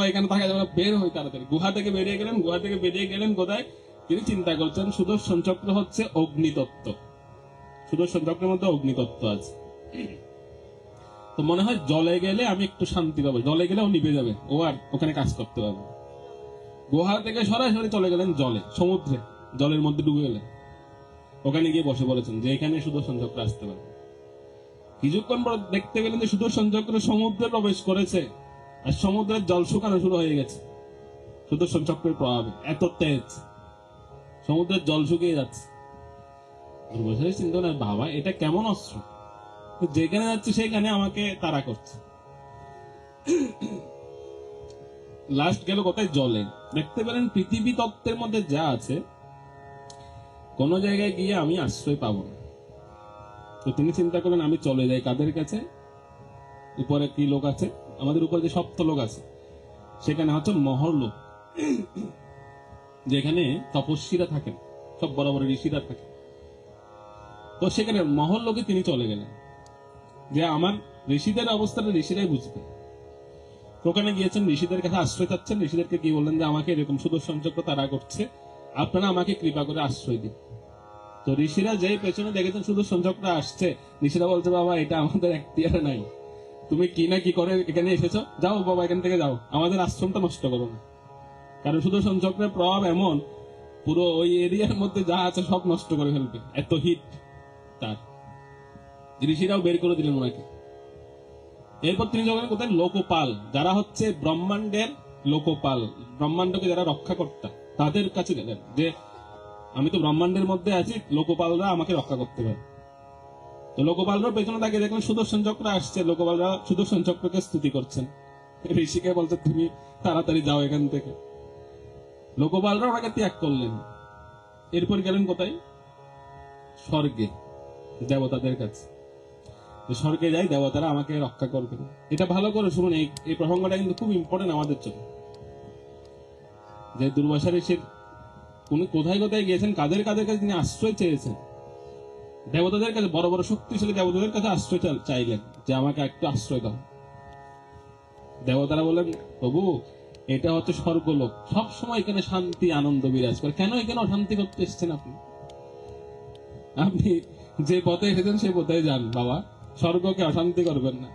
এখানে থাকা যাবে না, বের হই তাড়াতাড়ি। গুহা থেকে বেরিয়ে গেলেন, গুহা থেকে বেরিয়ে গেলেন কোথায়? তিনি চিন্তা করছেন সুদর্শন চক্র হচ্ছে অগ্নিতত্ত্ব, সুদর্শন চক্রের মধ্যে অগ্নিতত্ত্ব আছে। তো মনে হয় জলে গেলে আমি একটু শান্তি পাবো, জলে গেলে ও নিভে যাবে, ও আর ওখানে কাজ করতে পারবে। গুহা থেকে সরাসরি চলে গেলেন জলে, সমুদ্রে, জলের মধ্যে ডুবে গেলেন। ওখানে গিয়ে বসে পড়েছেন যে এখানে সুদর্শন চক্র আসতে পারে। কিছুক্ষণ পর দেখতে পেলেন যে সুদর্শন চক্র সমুদ্রে প্রবেশ করেছে, আর সমুদ্রের জল শুকানো শুরু হয়ে গেছে সুদর্শন চক্রের প্রভাবে। এত তেজ, সমুদ্রের জল শুকিয়ে যাচ্ছে। চিন্তা করেন বাবা এটা কেমন অস্ত্র, যেখানে যাচ্ছে সেখানে আমাকে তাড়া করছে। লাস্ট গেল কোথায়? জলে। দেখতে পেলেন পৃথিবী তত্ত্বের মধ্যে যা আছে কোন জায়গায় গিয়ে আমি আশ্রয় পাবো না, তো তিনি চিন্তা করলেন আমি চলে যাই কাদের কাছে, উপরে কি লোক আছে, আমাদের উপরে যে সপ্ত লোক আছে সেখানে হচ্ছে মহর লোক, যেখানে তপস্বীরা থাকেন, সব বড় বড় ঋষিরা থাকেন। তো সেখানে মহল লোকে তিনি চলে গেলেন যে আমার ঋষিদের অবস্থাটা ঋষিরাই বুঝবে। তো ওখানে গিয়েছেন, ঋষিদের কাছে আশ্রয় চাচ্ছেন, ঋষিদেরকে কি বললেন যে আমাকে এরকম সুদর্শন চক্র তারা করছে, আপনারা আমাকে কৃপা করে আশ্রয় দিন। তো ঋষিরা যেই পেছনে দেখেছেন সুদর্শন চক্র আসছে, ঋষিরা বলছে বাবা এটা আমাদের এখতিয়ারে নাই, তুমি কি না কি করে এখানে এসেছো, যাও বাবা এখান থেকে যাও, আমাদের আশ্রমটা নষ্ট করো না। কারণ সুদর্শন চক্রের প্রভাব এমন, পুরো ওই এরিয়ার মধ্যে যা আছে সব নষ্ট করে ফেলবে, এত হিট তার। ঋষিরাও বের করে দিলেন ওনাকে। এরপর তিনি যখন কোথায় লোকপাল, যারা হচ্ছে ব্রহ্মাণ্ডের লোকপাল, ব্রহ্মাণ্ডকে যারা রক্ষা কর্তা, তাদের কাছে গেলেন যে আমি তো ব্রহ্মাণ্ডের মধ্যে আছি, লোকপালরা আমাকে রক্ষা করতে পারে। তো লোকপালরা পেছনে তাকে দেখলেন সুদর্শন চক্র আসছে, লোকপালরা সুদর্শন চক্রকে স্তুতি করছেন, ঋষিকে বলছে তুমি তাড়াতাড়ি যাও এখান থেকে। লোকপালরা ওনাকে ত্যাগ করলেন। এরপর গেলেন কোথায়, স্বর্গে, দেবতাদের কাছে। স্বর্গে যাই, দেবতারা আমাকে রক্ষা করবেন। এটা ভালো করে শুনুন, এই প্রসঙ্গটা কিন্তু খুব ইম্পর্টেন্ট আমাদের জন্য। যে দুর্বাসা ঋষির উনি কোথায় কোথায় গিয়েছেন, কাদের কাদের কাছে তিনি আশ্রয় চেয়েছেন, দেবতাদের কাছে, বড় বড় শক্তিশালী দেবতাদের কাছে আশ্রয় চাইলেন যে আমাকে একটু আশ্রয় দাও। দেবতারা বললেন প্রভু এটা হচ্ছে স্বর্গলোক, সব সময় এখানে শান্তি আনন্দ বিরাজ করে, কেন এখানে অশান্তি করতে এসেছেন আপনি? আপনি যে পথে এসেছেন সেই পথে যান বাবা, স্বর্গকে অশান্তি করবেন না।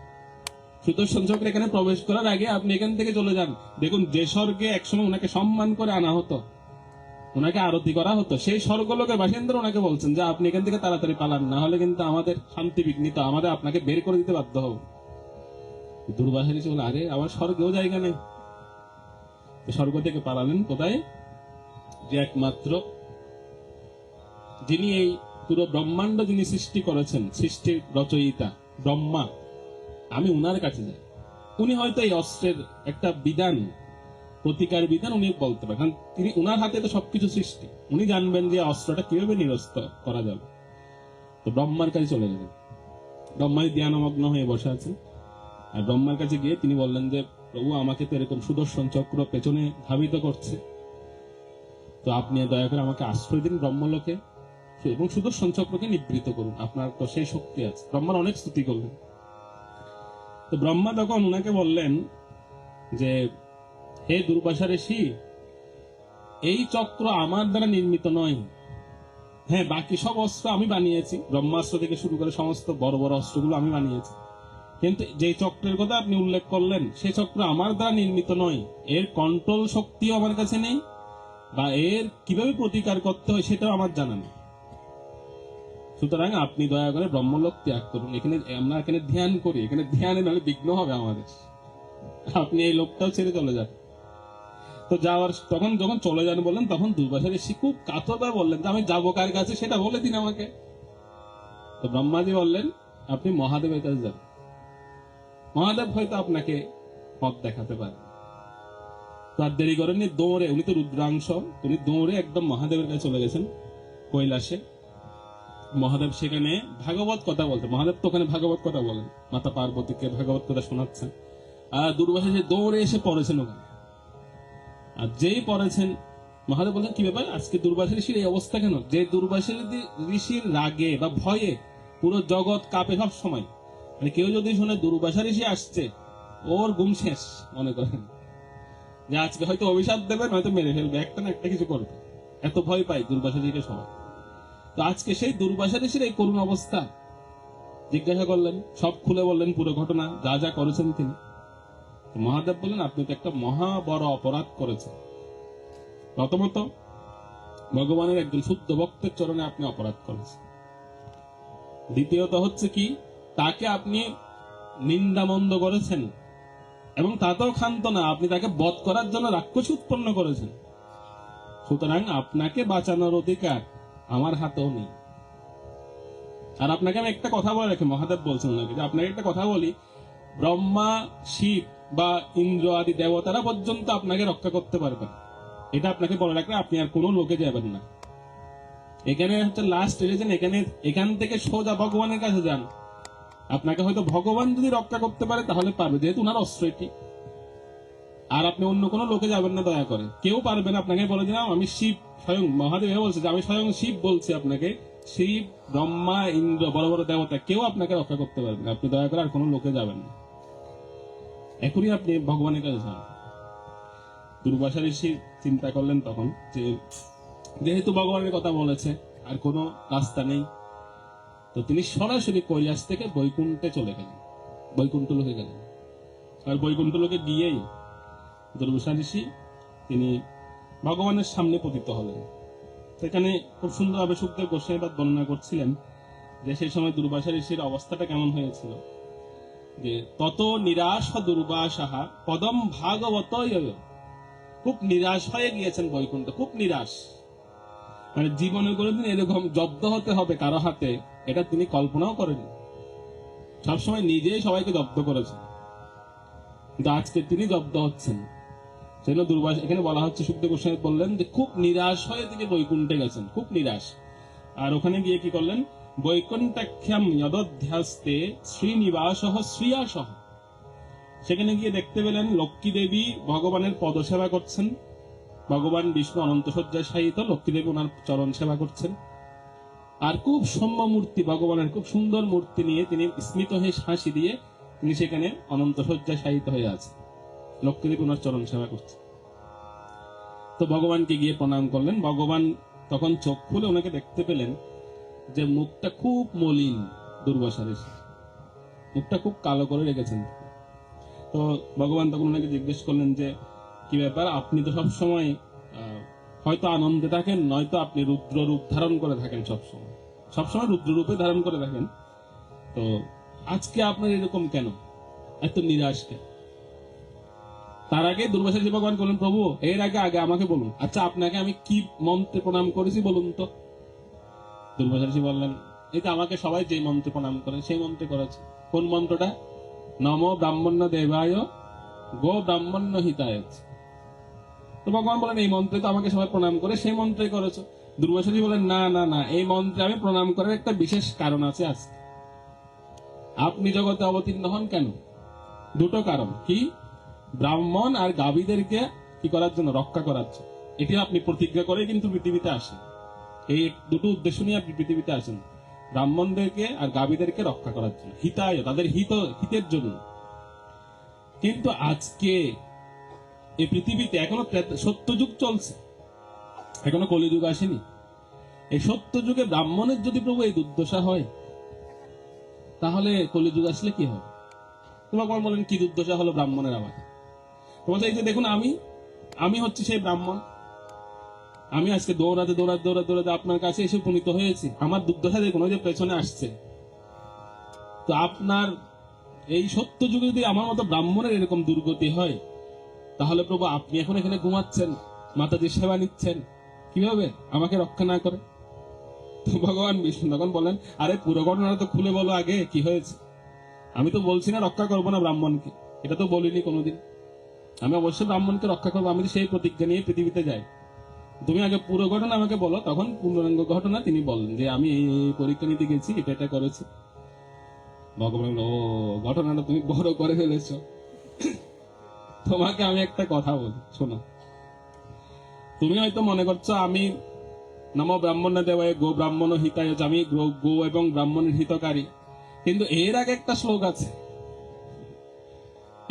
সুদর্শন চক্র এখানে প্রবেশ করার আগে আপনি এখান থেকে চলে যান। দেখুন যে স্বর্গে একসময় ওনাকে সম্মান করে আনা হতো, ওনাকে আরতি করা হতো, সেই স্বর্গলোকের বাসিন্দারা ওনাকে বলছেন যে আপনি এখান থেকে তাড়াতাড়ি পালান, না হলে কিন্তু আমাদের শান্তি বিঘ্নিত, আমাদের আপনাকে বের করে দিতে বাধ্য হবো। দুর্বাসা ঋষি বলে আরে আমার স্বর্গেও জায়গা নেই। স্বর্গ থেকে পালালেন কোথায়, যে একমাত্র যিনি এই পুরো ব্রহ্মাণ্ড যিনি সৃষ্টি করেছেন, সৃষ্টির রচয়িতা ব্রহ্মা, আমি উনার কাছে যাই। উনি হয়তো এই অস্ত্রের একটা বিধান, প্রতিকার বিধান উনি বলতে পারেন, কারণ তিনি উনার হাতে তো সবকিছু সৃষ্টি, উনি জানবেন যে অস্ত্রটা কিভাবে নিরস্ত করা যাবে। তো ব্রহ্মার কাছে চলে গেলেন। ব্রহ্মাই ধ্যানমগ্ন হয়ে বসে আছেন, আর ব্রহ্মার কাছে গিয়ে তিনি বললেন যে প্রভু আমাকে তো এরকম সুদর্শন চক্র পেছনে ধাবিত করছে, তো আপনি দয়া করে আমাকে আশ্রয় দিন ব্রহ্মলোকে, এবং সুদর্শন চক্রকে নিবৃত করুন, আপনার তো সেই শক্তি আছে। ব্রহ্মার অনেক স্তুতি করলেন। তো ব্রহ্মা তখন উনাকে বললেন যে হে দুর্বাসা ঋষি, এই চক্র আমার দ্বারা নির্মিত নয়। হ্যাঁ, বাকি সব অস্ত্র আমি বানিয়েছি, ব্রহ্মাস্ত্র থেকে শুরু করে সমস্ত বড় বড় অস্ত্রগুলো আমি বানিয়েছি, কিন্তু যে চক্রের কথা আপনি উল্লেখ করলেন সেই চক্র আমার দ্বারা নির্মিত নয়, এর কন্ট্রোল শক্তিও আমার কাছে নেই, বা এর কিভাবে প্রতিকার করতে হয় সেটাও আমার জানা নেই। সুতরাং আপনি দয়া করে ব্রহ্মলোক ত্যাগ করুন, এখানে আমরা এখানে ধ্যান করি, এখানে ধ্যানে নাহলে বিঘ্ন হবে আমাদের, আপনি এই লোকটাও ছেড়ে চলে যান। তো যাওয়ার তখন যখন চলে যান বললেন, তখন দুর্বাসা ঋষি খুব কাতরভাবে বললেন যে আমি যাবো কার কাছে সেটা বলে দিন আমাকে। তো ব্রহ্মাজি বললেন আপনি মহাদেবের কাছে যান, মহাদেব হয়তো আপনাকে পথ দেখাতে পারে। তো আর দেরি করেননি, দৌড়ে, উনি তো রুদ্রাংশ, উনি দৌড়ে একদম মহাদেবের কাছে চলে গেছেন কৈলাসে। মহাদেব সেখানে ভাগবত কথা বলতে, মহাদেব তো ওখানে ভাগবত কথা বলেন, মাতা পার্বতীকে ভাগবত কথা শোনাচ্ছেন, আর দুর্বাসা দৌড়ে এসে পড়েছেন ওখানে। আর যেই পড়েছেন, মহাদেব বললেন কি ব্যাপার, আজকে দুর্বাসা ঋষির এই অবস্থা কেন? যে দুর্বাসা ঋষির রাগে বা ভয়ে পুরো জগৎ কাঁপে সব সময়, মানে কেউ যদি শুনে দুর্বাসা ঋষি আসছে, ওর ঘুম শেষ, মনে করেন যে আজকে হয়তো অভিশাপ দেবেন, হয়তো মেরে ফেলবে, একটা না একটা কিছু করবে, এত ভয় পায় দুর্বাসা ঋষিকে সবাই। তো আজকে সেই দুর্বাসা ঋষির এই করুণ অবস্থা, জিজ্ঞাসা করলেন, সব খুলে বললেন পুরো ঘটনা, যা যা করেছেন তিনি। মহাদেব বললেন আপনি তো একটা মহা বড় অপরাধ করেছেন। প্রথমত ভগবানের একজন শুদ্ধ ভক্তের চরণে আপনি অপরাধ করেছেন। দ্বিতীয়ত হচ্ছে কি, তাকে আপনি নিন্দামন্দ করেছেন, এবং তাতেও ক্ষান্ত না, আপনি তাকে বধ করার জন্য রাক্ষসী উৎপন্ন করেছেন। সুতরাং আপনাকে বাঁচানোর অধিকার আমার হাতেও নেই। আর আপনাকে আমি একটা কথা বলে রাখি, মহাদেব বলছেন নাকি যে আপনাকে একটা কথা বলি, ব্রহ্মা, শিব বা ইন্দ্র আদি দেবতারা পর্যন্ত আপনাকে রক্ষা করতে পারবেন, এটা আপনাকে বলে রাখলে আপনি আর কোনো লোকে যাবেন না। এখানে হচ্ছে লাস্ট রিজন, এখান থেকে সোজা ভগবানের কাছে যান। আপনাকে হয়তো ভগবান যদি রক্ষা করতে পারে তাহলে পারবে, যেহেতু উনার অস্ত্র এটি। আর আপনি অন্য কোনো লোকে যাবেন না, দয়া করে কেউ পারবে না। আপনাকে বলে দিলাম, আমি শিব, স্বয়ং মহাদেব বলছে যে আমি স্বয়ং শিব বলছি আপনাকে, শিব, ব্রহ্মা, ইন্দ্র, বড় বড় দেবতা, কেউ আপনাকে রক্ষা করতে পারবে না। আপনি দয়া করে আর কোনো লোকে যাবেন না, এখনই আপনি ভগবানের কাছে যান। দুর্বাসা ঋষি চিন্তা করলেন তখন যে যেহেতু ভগবানের কথা বলেছে আর কোনো রাস্তা নেই, তো তিনি সরাসরি কৈলাস থেকে বৈকুণ্ঠে চলে গেলেন, বৈকুণ্ঠ লোকে গেলেন। আর বৈকুণ্ঠ লোকে গিয়েই দুর্বাসা ঋষি তিনি ভগবানের সামনে পতিত হলেন। সেখানে খুব সুন্দরভাবে সুখদেব গোস্বামী বর্ণনা করছিলেন যে সেই সময় দুর্বাসা ঋষির অবস্থাটা কেমন হয়েছিল, যে তত নিরাশ দুর্বাসাহা পদম ভাগবত, খুব নিরাশ হয়ে গিয়েছেন বৈকুণ্ঠ, খুব নিরাশ। মানে জীবনে কোনোদিন এরকম জব্দ হতে হবে কারো হাতে, এটা তিনি কল্পনাও করেন। সবসময় নিজেই সবাইকে জব্দ করেছেন, কিন্তু আজকে তিনি জব্দ হচ্ছেন। সেজন্য দুর্বাসা, এখানে বলা হচ্ছে, সুখদেব গোস্বামী বললেন যে খুব নিরাশ হয়ে তিনি বৈকুণ্ঠে গেছেন, খুব নিরাশ। আর ওখানে গিয়ে কি করলেন, বৈকুণ্ঠাখ্যাম যদধ্যাস্তে শ্রীনিবাসহ শ্রিয়াসহ, সেখানে গিয়ে দেখতে পেলেন লক্ষ্মী দেবী ভগবানের পদসেবা করছেন, ভগবান বিষ্ণু অনন্ত শয্যায় শায়িত, লক্ষ্মী দেবী ওনার চরণ সেবা করছেন। আর খুব সৌম্য মূর্তি, ভগবানের খুব সুন্দর মূর্তি নিয়ে তিনি স্মিত হয়ে হাসি দিয়ে তিনি সেখানে অনন্ত শয্যায় শায়িত হয়ে আছে, লক্ষ্মী দেবী ওনার চরণ সেবা করছে। তো ভগবানকে গিয়ে প্রণাম করলেন। ভগবান তখন চোখ খুলে ওনাকে দেখতে পেলেন যে মুখটা খুব মলিন, দুর্বাসা ঋষি মুখটা খুব কালো করে রেখেছেন। তো ভগবান তখন ওনাকে জিজ্ঞেস করলেন যে কি ব্যাপার, আপনি তো সবসময় হয়তো আনন্দে থাকেন, নয়তো আপনি রুদ্র রূপ ধারণ করে থাকেন, সবসময় রুদ্র রূপে ধারণ করে থাকেন, তো আজকে আপনার এরকম কেন, এত নিরাশ কেন? তার আগে দুর্বাসা ঋষি ভগবান বললেন, প্রভু এর আগে আমাকে বলুন, আচ্ছা আপনাকে আমি কি মন্ত্রে প্রণাম করেছি বলুন তো। দুর্বাসা ঋষি বললেন, এই তো আমাকে সবাই যে মন্ত্রে প্রণাম করে সেই মন্ত্রে করেছে। কোন মন্ত্রটা? নমো ব্রাহ্মণ্য দেবায় গো ব্রাহ্মণ্য হিতায়। তো ভগবান বলেন, এই মন্ত্রে তো আমাকে সবাই প্রণাম করে, সেই মন্ত্রে করেছো। দুর্বাসা ঋষি বলেন, না না না, এই মন্ত্রে আমি প্রণাম করার একটা বিশেষ কারণ আছে। আজকে আপনি জগতে অবতীর্ণ হন কেন? দুটো কারণ। কি? ব্রাহ্মণ আর গাভীদেরকে কি করার জন্য? রক্ষা করার জন্য। এটি আপনি প্রতিজ্ঞা করে কিন্তু পৃথিবীতে আসেন, এই দুটো উদ্দেশ্য নিয়ে আপনি পৃথিবীতে আসেন, ব্রাহ্মণদেরকে আর গাভীদেরকে রক্ষা করার জন্য, হিতায়, তাদের হিতের জন্য। কিন্তু আজকে এই পৃথিবীতে এখনো সত্যযুগ চলছে, এখনো কলিযুগ আসেনি। এই সত্যযুগে ব্রাহ্মণের যদি প্রভু এই দুর্দশা হয়, তাহলে কলিযুগ আসলে কি হবে? তোমাকে বলেন কি দুর্দশা হলো ব্রাহ্মণের আবার? তোমার এই যে দেখুন, আমি হচ্ছে সেই ব্রাহ্মণ, আমি আজকে দৌড়াতে দৌড়াতে দৌড়াতে দৌড়াতে আপনার কাছে এসে উপনীত হয়েছি। আমার দুর্দশা দেখুন, ওই যে পেছনে আসছে। তো আপনার এই সত্য যুগে যদি আমার মতো ব্রাহ্মণের এরকম দুর্গতি হয়, তাহলে প্রভু আপনি এখন এখানে ঘুমাচ্ছেন, মাতাজির সেবা নিচ্ছেন, কিভাবে আমাকে রক্ষা না করে? তো ভগবান বিষ্ণু তখন বলেন, আরে পুরো ঘটনাটা তো খুলে বলো আগে, কি হয়েছে? আমি তো বলছি না রক্ষা করবো না ব্রাহ্মণকে, এটা তো বলিনি কোনোদিন। আমি অবশ্যই ব্রাহ্মণকে রক্ষা করবো, আমি সেই প্রতিজ্ঞা নিয়ে পৃথিবীতে যাই। তুমি আগে পুরো ঘটনা আমাকে বলো। তখন পূর্ণাঙ্গ ঘটনা তিনি বললেন যে আমি এই পরীক্ষা নিতে গেছি, এটা করেছি। ভগবান, ও ঘটনাটা তুমি বড় করে ফেলেছ। তোমাকে আমি একটা কথা বলি, শোনো। তুমি হয়তো মনে করছো আমি নম ব্রাহ্মণ দেবায় গো ব্রাহ্মণ হিতায়, আমি গো এবং ব্রাহ্মণের হিতকারী, কিন্তু এর আগে একটা শ্লোক আছে।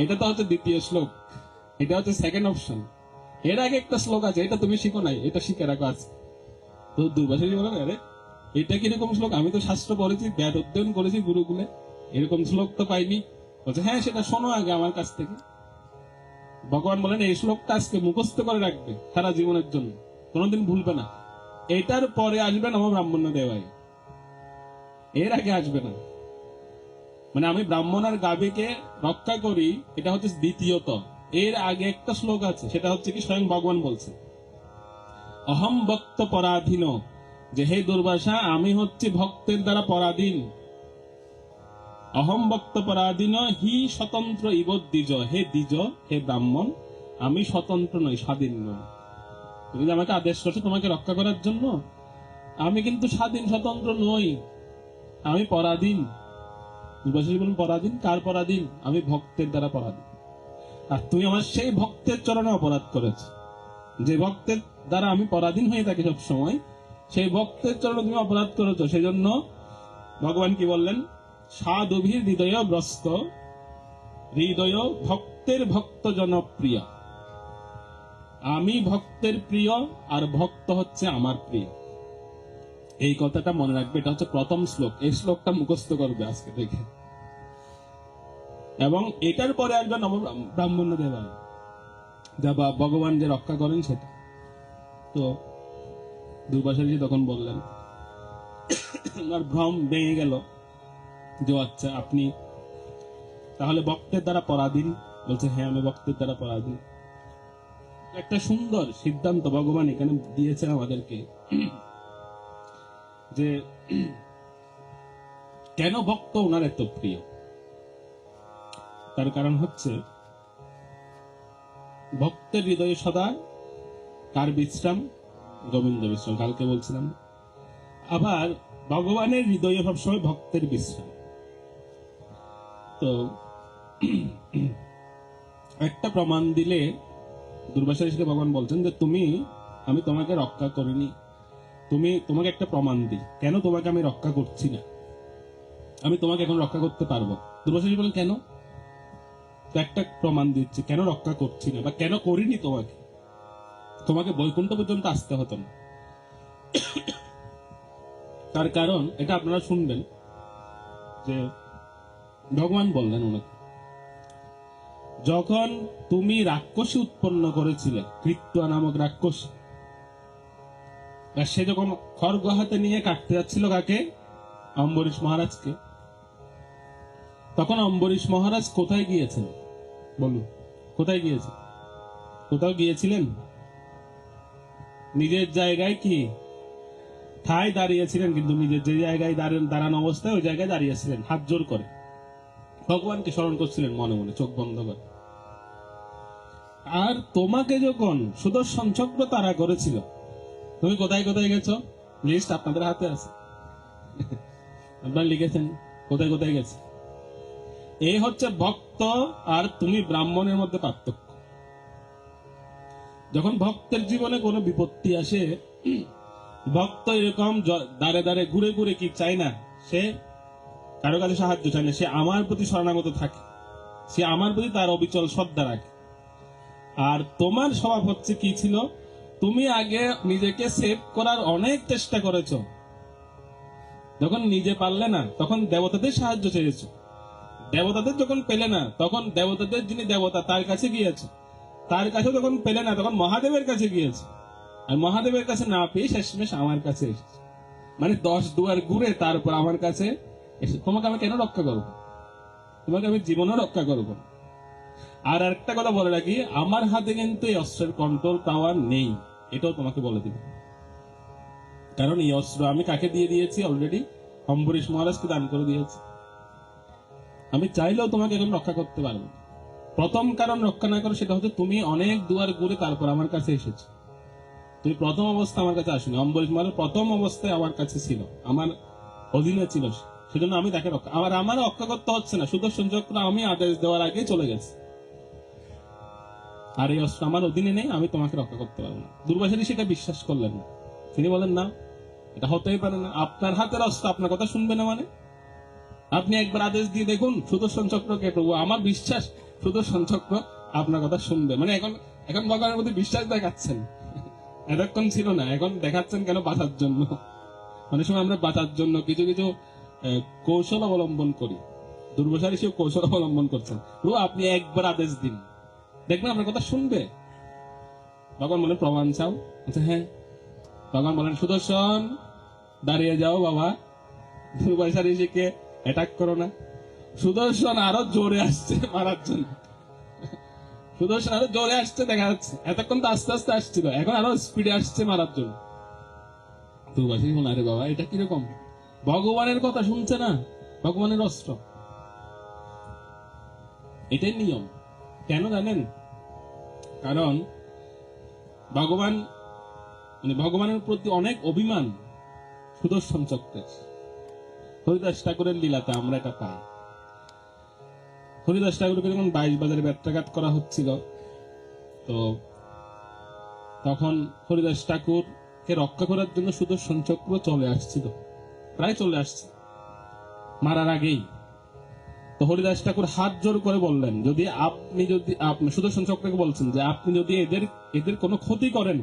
এটা তো হচ্ছে দ্বিতীয় শ্লোক, এটা হচ্ছে সেকেন্ড অপশন। এর আগে একটা শ্লোক আছে, এটা তুমি শিখো নাই, এটা শিখে রাখো আছে। তো দুর্বাসা বলেন, আরে এটা কিরকম শ্লোক? আমি তো শাস্ত্র পড়েছি, বেদ অধ্যয়ন করেছি গুরুকুলে, এরকম শ্লোক তো পাইনি। বলছে, হ্যাঁ সেটা শোনো আগে আমার কাছ থেকে। ভগবান বলেন, এই শ্লোকটা আজকে মুখস্থ করে রাখবে সারা জীবনের জন্য, কোনোদিন ভুলবে না। এটার পরে আসবে নম ব্রাহ্মণ্য দেবায়, এর আগে আসবে না। মানে আমি ব্রাহ্মণ আর গাভীকে রক্ষা করি, এটা হচ্ছে দ্বিতীয়ত। এর আগে একটা শ্লোক আছে, সেটা হচ্ছে কি স্বয়ং ভগবান বলছে, অহম ভক্ত পরাধীন, যে হে দুর্বাসা আমি হচ্ছে ভক্তের দ্বারা পরাধীন। অহম ভক্ত পরাধীন হি স্বতন্ত্র ইব দ্বিজ, হে দ্বিজ, হে ব্রাহ্মণ, আমি স্বতন্ত্র নই, স্বাধীন নই। তুমি যে আমাকে আদেশ করছো তোমাকে রক্ষা করার জন্য, আমি কিন্তু স্বাধীন স্বতন্ত্র নই, আমি পরাধীন। দুর্বাসা ঋষি বলেন, পরাধীন? কার পরাধীন? আমি ভক্তের দ্বারা পরাধীন। আর তুই আমার সেই ভক্তের চরণে অপরাধ করেছ। যে ভক্তের দ্বারা আমি পরাধীন হয়ে থাকি সব সময়, সেই ভক্তের চরণে তুমি অপরাধ করেছ। সেই জন্য ভগবান কি বললেন? সাধুভীর হৃদয় গ্রস্ত, হৃদয় ভক্তের ভক্ত জনপ্রিয়। আমি ভক্তের প্রিয়, আর ভক্ত হচ্ছে আমার প্রিয়। এই কথাটা মনে রাখবে। এটা হচ্ছে প্রথম শ্লোক। এই শ্লোকটা মুখস্থ করবে আজকে দেখে। এবং এটার পরে আসবে নব ব্রাহ্মণ্য দেবা, যা ভগবান যে রক্ষা করেন সেটা। তো দুর্বাসা ঋষি তখন বললেন, আর ভ্রম ভেঙে গেল যে আচ্ছা আপনি তাহলে ভক্তের দ্বারা পরাধীন। বলছে হ্যাঁ, আমি ভক্তের দ্বারা পরাধীন। একটা সুন্দর সিদ্ধান্ত ভগবান এখানে দিয়েছেন আমাদেরকে, যে কেন ভক্ত ওনার এত প্রিয়। তার কারণ হচ্ছে ভক্তের হৃদয়ে সদা কার বিশ্রাম? গোবিন্দ বিশ্রাম। কালকে বলছিলাম। আবার ভগবানের হৃদয়ে সবসময় ভক্তের বিশ্রাম। তো একটা প্রমাণ দিলে দুর্বাসা ঋষিকে ভগবান বলছেন যে আমি তোমাকে রক্ষা করিনি, তোমাকে একটা প্রমাণ দিই কেন তোমাকে আমি রক্ষা করছি না। আমি তোমাকে এখন রক্ষা করতে পারবো। দুর্বাসা ঋষি বলেন, কেন? তো একটা প্রমাণ দিচ্ছি কেন রক্ষা করছি না, বা কেন করিনি তোমাকে বৈকুণ্ঠ পর্যন্ত আসতে হতো না। তার কারণ এটা আপনারা শুনবেন যে ভগবান বললেন ওনাকে, যখন তুমি রাক্ষসী উৎপন্ন করেছিলে, কৃত্যা নামক রাক্ষসী, সে যখন খড়গ হাতে নিয়ে কাটতে যাচ্ছিল কাকে? অম্বরীশ মহারাজকে। তখন অম্বরীশ মহারাজ কোথায় গিয়েছেন? বলুন, কোথায় গিয়েছেন? কোথাও গিয়েছিলেন? নিজের জায়গায় কি ঠায় দাঁড়িয়েছিলেন, কিন্তু নিজের যে জায়গায় দাঁড়ানো অবস্থায় ওই জায়গায় দাঁড়িয়েছিলেন হাত জোর করে, ভগবানকে স্মরণ করছিলেন মনে মনে চোখ বন্ধ করে। আর তোমাকে যখন সুদর্শন চক্র তারা করেছিল, তুমি কোথায় কোথায় গেছো? লিস্ট আপনাদের হাতে আছে, আপনারা লিখেছেন কোথায় কোথায় গেছে। এই হচ্ছে ভক্ত আর তুমি ব্রাহ্মণের মধ্যে পার্থক্য। যখন ভক্তের জীবনে কোনো বিপত্তি আসে, ভক্ত এরকম দাঁড়ে দাঁড়ে ঘুরে ঘুরে কি চাই না, সে কারো কাছে সাহায্য চায় না, সে আমার প্রতি শরণাগত থাকে, সে আমার প্রতি তার অবিচল শ্রদ্ধা রাখে। আর তোমার স্বভাব হচ্ছে কি ছিল? তুমি আগে নিজেকে সেভ করার অনেক চেষ্টা করেছো, যখন নিজে পারলে না তখন দেবতাদের সাহায্য চেয়েছো, দেবতাদের যখন পেলে না তখন দেবতাদের যিনি দেবতা তার কাছে গিয়েছো, তার কাছে যখন পেলে না তখন মহাদেবের কাছে গিয়েছে, আর মহাদেবের কাছে না পেয়ে শেষমেশ আমার কাছে এসেছে। মানে 10 দুয়ার ঘুরে তারপর আমার কাছে এসে তোমাকে আমি কেন রক্ষা করবো? তোমাকে আমি জীবনও রক্ষা করবো। আর একটা কথা বলে রাখি, আমার হাতে কিন্তু এই অস্ত্রের কন্ট্রোল পাওয়ার নেই, এটাও তোমাকে বলে দিব। কারণ এই অস্ত্র আমি কাকে দিয়ে দিয়েছি? অলরেডি অম্বরীশ মহারাজকে দান করে দিয়েছি। আমি চাইলেও তোমাকে এখন রক্ষা করতে পারবো না। প্রথম কারণ রক্ষা না করো সেটা হচ্ছে তুমি অনেক দুয়ার ঘুরে তারপর আমার কাছে এসেছো। তুমি প্রথম অবস্থা আমার কাছে আসুনি। অম্বরীশ মহারাজ প্রথম অবস্থায় আমার কাছে ছিল, আমার অধীনে ছিল, সেজন্য আমি তাকে রক্ষা, আমার রক্ষা করতে হচ্ছে না। সুদর্শন চক্র আমি আদেশ দেওয়ার আগে চলে গেছে, আর এই অস্ত্র আমার অধীনে নেই, আমি তোমাকে রক্ষা করতে পারবো না। দুর্বাসা ঋষি সেটা বিশ্বাস করলেন না। তিনি বলেন, না, এটা হতেই পারে না। আপনার হাতের অস্ত্র আপনার কথা শুনবে না মানে? আপনি একবার আদেশ দিয়ে দেখুন সুদর্শন চক্রকে, প্রভু আমার বিশ্বাস সুদর্শন চক্র আপনার কথা শুনবে। মানে এখন এখন ভগবানের প্রতি বিশ্বাস দেখাচ্ছেন, এতক্ষণ ছিল না। এখন দেখাচ্ছেন কেন? বাঁচার জন্য। অনেক সময় আমরা বাঁচার জন্য কিছু কিছু কৌশল অবলম্বন করি। দুর্বাসা ঋষিও কৌশল অবলম্বন করছেন। প্রভু আপনি একবার আদেশ দিন, দেখবেন আপনার কথা শুনবে। ভগবান বলেন, প্রমাণ চাও? আচ্ছা হ্যাঁ। ভগবান বলেন, সুদর্শন দাঁড়িয়ে যাও বাবা, দুর্বাসা ঋষিকে অ্যাটাক করো না। সুদর্শন আরো জোরে আসছে মারার জন্য, সুদর্শন আরো জোরে আসছে দেখা যাচ্ছে। এতক্ষণ তো আস্তে আস্তে আসছিল, এখন আরো স্পিডে আসছে মারার জন্য। দুর্বাসা ঋষি বলেন, আরে বাবা এটা কিরকম? ভগবানের কথা শুনছে না, ভগবানের অস্ত্র। এটাই নিয়ম। কেন জানেন? কারণ ভগবানের প্রতি অনেক অভিমান, সুদর্শন চক্রের। হরিদাস ঠাকুরের লীলাতে আমরা এটা পাই। হরিদাস ঠাকুরকে যখন 22 বাজারে ব্যত্রাঘাত করা হচ্ছিল, তো তখন হরিদাস ঠাকুরকে রক্ষা করার জন্য সুদর্শন চক্র চলে আসছিল, প্রায় চলে আসছে মারার আগেই। তো হরিদাস ঠাকুর হাত জোর করে বললেন, যদি আপনি সুদর্শন চক্রকে বলছেন যে আপনি যদি এদের কোনো ক্ষতি করেন,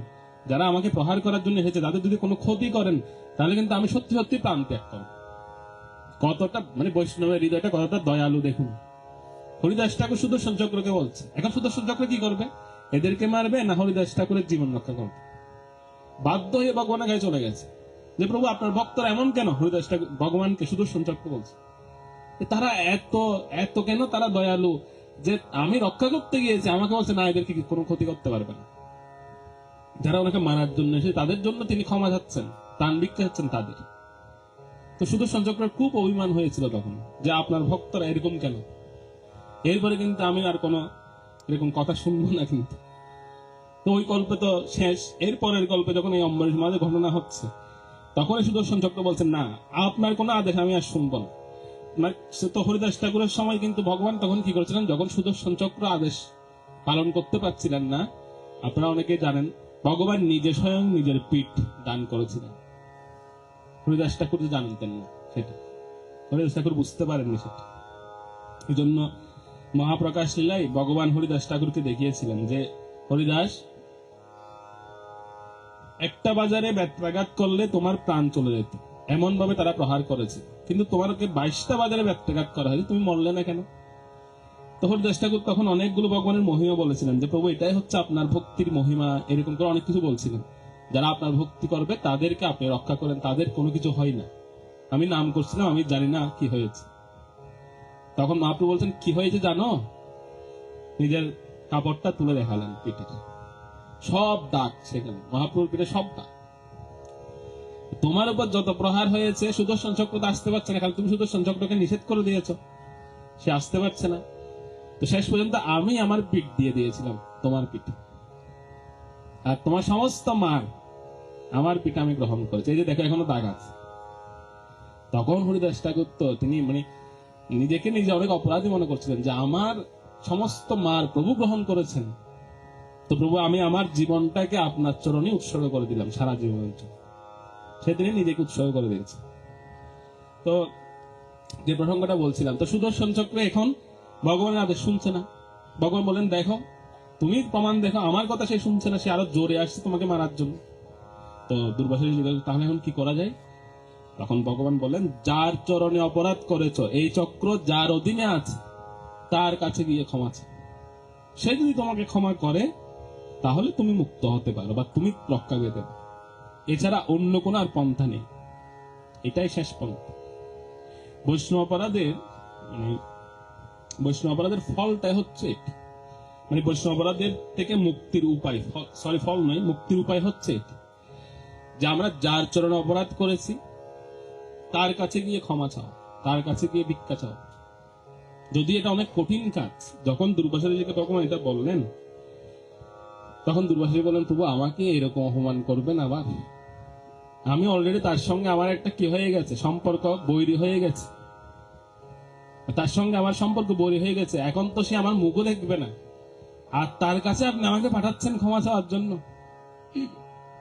যারা আমাকে প্রহার করার জন্য এসেছে তাদের যদি কোনো ক্ষতি করেন, তাহলে কিন্তু আমি সত্যি সত্যি প্রাণ ত্যাগ করব। কতটা মানে বৈষ্ণবের হৃদয়টা কতটা দয়ালু দেখুন। হরিদাস ঠাকুর সুদর্শন চক্রকে বলছে। এখন সুদর্শন চক্র কি করবে? এদেরকে মারবে না হরিদাস ঠাকুরের জীবন রক্ষা করবে? বাধ্য হয়ে ভগবানের কাছে চলে গেছে যে প্রভু আপনার ভক্তরা এমন কেন? হরিদাস ঠাকুর ভগবানকে সুদর্শন চক্র বলছে তারা এত এত কেন তারা দয়ালু যে আমি রক্ষা করতে গিয়েছি, আমাকে বলছে না এদেরকে কোনো ক্ষতি করতে পারবে না। যারা ওনাকে মারার জন্য এসে তাদের জন্য তিনি ক্ষমা চাচ্ছেন, ত্রাণ ভিক্ষা চাচ্ছেন তাদের। তো সুদর্শন চক্রের খুব অভিমান হয়েছিল তখন যে আপনার ভক্তরা এরকম কেন। এরপরে কিন্তু আমি আর কোনো এরকম কথা শুনবো না কিন্তু। তো ওই গল্পে তো শেষ। এরপরের গল্পে যখন এই অম্বরীশ মহারাজের ঘটনা হচ্ছে, তখন সুদর্শন চক্র বলছেন না আপনার কোনো আদেশ আমি আর শুনবো না। তো হরিদাস ঠাকুরের সময় কিন্তু ভগবান তখন কি করেছিলেন, যখন সুদর্শন চক্র আদেশ পালন করতে পারছিলেন না, আপনারা অনেকে জানেন ভগবান নিজে স্বয়ং নিজের পিঠ দান করেছিলেন। হরিদাস ঠাকুর যে জানতেন না সেটা, হরিদাস ঠাকুর বুঝতে পারেননি সেটা। এই জন্য মহাপ্রকাশ লীলায় ভগবান হরিদাস ঠাকুরকে দেখিয়েছিলেন যে হরিদাস, একটা বাজারে ব্যত্রাঘাত করলে তোমার প্রাণ চলে যেত, এমন ভাবে তারা প্রহার করেছে, কিন্তু তোমাকে 22টা বাজারে ব্যত্রাঘাত করা হয়েছে, তুমি মরলে না কেন? তো হরিদাস ঠাকুর তখন অনেকগুলো ভগবানের মহিমা বলেছিলেন যে প্রভু এটাই হচ্ছে আপনার ভক্তির মহিমা, এরকম করে অনেক কিছু বলছিলেন। যারা আপনার ভক্তি করবে তাদেরকে আপনি রক্ষা করেন, তাদের কোনো কিছু হয় না। আমি নাম করছিলাম, আমি জানি না কি হয়েছে। তখন মহাপ্রভু বলছেন কি হয়েছে জানো? নিজের কাপড়টা তুলে দেখালেন পিঠে, সব দাগ সেখানে, মহাপ্রভুর পিঠে সব দাগ। তোমার উপর যত প্রহার হয়েছে সুদর্শন চক্র তো আসতে পারছে না, কারণ তুমি সুদর্শন চক্রকে নিষেধ করে দিয়েছ, সে আসতে পারছে না। তো শেষ পর্যন্ত আমি আমার পিঠ দিয়ে দিয়েছিলাম তোমার পিঠে, আর তোমার সমস্ত মার আমার পিঠে আমি গ্রহণ করেছি, এই যে দেখো এখনো দাগ আছে। তখন হরিদাস ঠাকুর তো তিনি মানে নিজেকে নিজে অনেক অপরাধী মনে করছিলেন যে আমার সমস্ত মার প্রভু গ্রহণ করেছেন, তো প্রভু আমি আমার জীবনটাকে আপনার চরণে উৎসর্গ করে দিলাম সারা জীবনের জন্য। সেদিনে নিজেকে উৎসর্গ করে দিয়েছে। তো যে প্রসঙ্গটা বলছিলাম, তো সুদর্শন চক্র এখন ভগবানের আদেশ শুনছে না। ভগবান বলেন দেখো তুমি প্রমাণ দেখো, আমার কথা সে শুনছে না, সে আরো জোরে আসছে তোমাকে মারার জন্য। তো দুর্বাসা তাহলে এখন কি করা যায়? তখন ভগবান বলেন যার চরণে অপরাধ করেছ, এই চক্র যার অধীনে আছে তার কাছে গিয়ে ক্ষমা চাও। সে যদি তোমাকে ক্ষমা করে তাহলে তুমি মুক্ত হতে পারো বা তুমি রক্ষা পেতে পারো, এছাড়া অন্য কোনো আর পন্থা নেই। এটাই শেষ পন্থা। বৈষ্ণব অপরাধের ফলটাই হচ্ছে এটি। মানে বৈষ্ণব অপরাধের থেকে মুক্তির উপায়, ফল নয়, মুক্তির উপায় হচ্ছে এটি যে আমরা যার চরণে অপরাধ করেছি তার কাছে গিয়ে ক্ষমা চাও, তার কাছে গিয়ে ভিক্ষা চাও। যদি এটা অনেক কঠিন কাজ, যখন দুর্বাসাজিকে তখন এটা বললেন, তখন দুর্বাসাজি বললেন প্রভু আমাকে এরকম অপমান করবেন আবার? আমি অলরেডি তার সঙ্গে আমার একটা কি হয়ে গেছে, সম্পর্ক বৈরী হয়ে গেছে, তার সঙ্গে আমার সম্পর্ক বৈরী হয়ে গেছে, এখন তো সে আমার মুখও দেখবে না, আর তার কাছে আপনি আমাকে পাঠাচ্ছেন ক্ষমা চাওয়ার জন্য।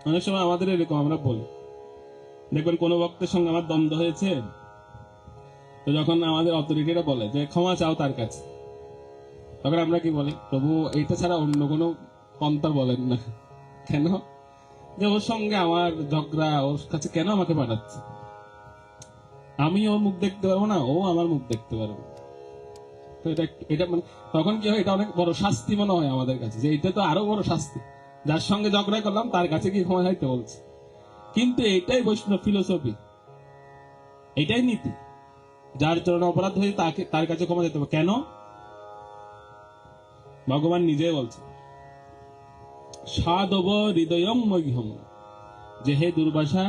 অনেক সময় আমাদের এরকম আমরা বলি, দেখবেন কোন ভক্তের সঙ্গে আমার দ্বন্দ্ব হয়েছে, তো যখন আমাদের অথরিটিরা বলে যে ক্ষমা চাও তার কাছে, তখন আমরা কি বলি, প্রভু এইটা ছাড়া অন্য কোনো পন্থা বলেন না। কেন? যে ওর সঙ্গে আমার ঝগড়া, ওর কাছে কেন আমাকে পাঠাচ্ছে? আমি ওর মুখ দেখতে পারবো না, ও আমার মুখ দেখতে পারবে। তো এটা মানে তখন কি হয়, এটা অনেক বড় শাস্তি মনে হয় আমাদের কাছে, যে এটা তো আরো বড় শাস্তি, যার সঙ্গে ঝগড়া করলাম তার কাছে কি ক্ষমা চাইতে বলছে। কিন্তু এটাই বৈষ্ণব ফিলোসফি, এটাই নীতি। যার চরণে অপরাধ হয়ে তার কাছে ক্ষমা চাইতে হবে। কেন? ভগবান নিজে বলছে সাধব হৃদয়ম মহ্যম, যে হে দুর্বাসা,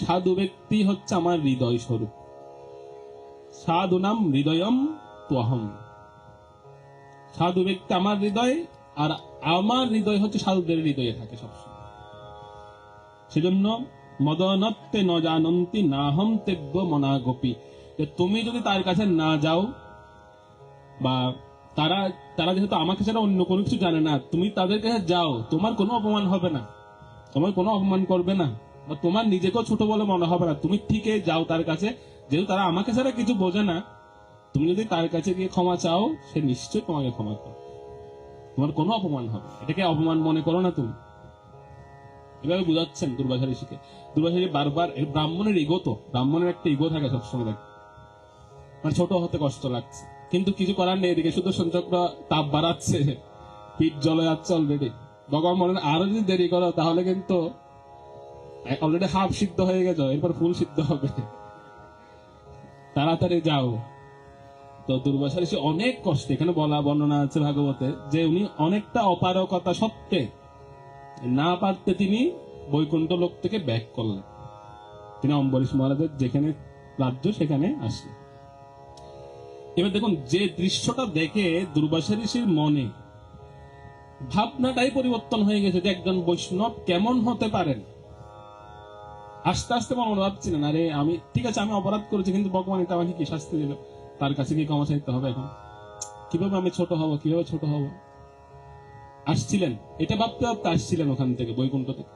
সাধু ব্যক্তি হচ্ছে আমার হৃদয় স্বরূপ। সাধু নাম হৃদয়ম ত্বহম, সাধু ব্যক্তি আমার হৃদয়, আর আমার হৃদয় হচ্ছে সাধুদের হৃদয়ে থাকে সবসময়। সেজন্য মদনত্তে ন জানন্তি নাহম তেব্য মনা গোপী, যে তুমি যদি তার কাছে না যাও, বা তারা তারা যেহেতু আমাকে ছাড়া অন্য কোনো কিছু জানে না, তুমি তাদের কাছে যাও, তোমার কোনো অপমান হবে না, তোমার কোনো অপমান করবে না, বা তোমার নিজেকেও ছোট বলে মনে হবে না। তুমি ঠিকই যাও তার কাছে, যেহেতু তারা আমাকে ছাড়া কিছু বোঝে না। তুমি যদি তার কাছে গিয়ে ক্ষমা চাও, সে নিশ্চয়ই তোমাকে ক্ষমা করবে, তোমার কোনো অপমান হবে না। এটাকে অপমান মনে করো না তুমি। এভাবে বুঝাচ্ছেন দুর্বাসা ঋষিকে। দুর্বাসা ঋষি বারবার, এই ব্রাহ্মণের ইগো, তো ব্রাহ্মণের একটা ইগো থাকে সবসময়, দেখ মানে ছোট হতে কষ্ট লাগছে, কিন্তু কিছু করার নেই। এদিকে সুদর্শন চক্র তাপ বাড়াচ্ছে, পিঠ জ্বলে যাচ্ছে অলরেডি। ভগবান বলেন আরো যদি দেরি করো তাহলে কিন্তু অলরেডি হাফ সিদ্ধ হয়ে গেছে, এরপর ফুল সিদ্ধ হবে, তাড়াতাড়ি যাও। তো দুর্বাসা ঋষি অনেক কষ্টে, এখানে বলা বর্ণনা আছে ভাগবতে, যে উনি অনেকটা অপারগতা সত্ত্বে না পারতে তিনি বৈকুণ্ঠ লোক থেকে ব্যাক করলেন। তিনি অম্বরীশ মহারাজের যেখানে রাজ্য সেখানে আসলেন। এবার দেখুন, যে দৃশ্যটা দেখে দুর্বাসা ঋষির মনে ভাবনাটাই পরিবর্তন হয়ে গেছে, যে একজন বৈষ্ণব কেমন হতে পারেন। আস্তে আস্তে মনে ভাবছিলেন, আরে আমি ঠিক আছে, আমি অপরাধ করেছি, কিন্তু ভগবান এটা আমাকে কি শাস্তি দিল, তার কাছে গিয়ে ক্ষমা চাইতে হবে এখন, কিভাবে আমি ছোট হব, কিভাবে ছোট হব। আসছিলেন, এটা ভাবতে ভাবতে আসছিলেন ওখান থেকে, বৈকুণ্ঠ থেকে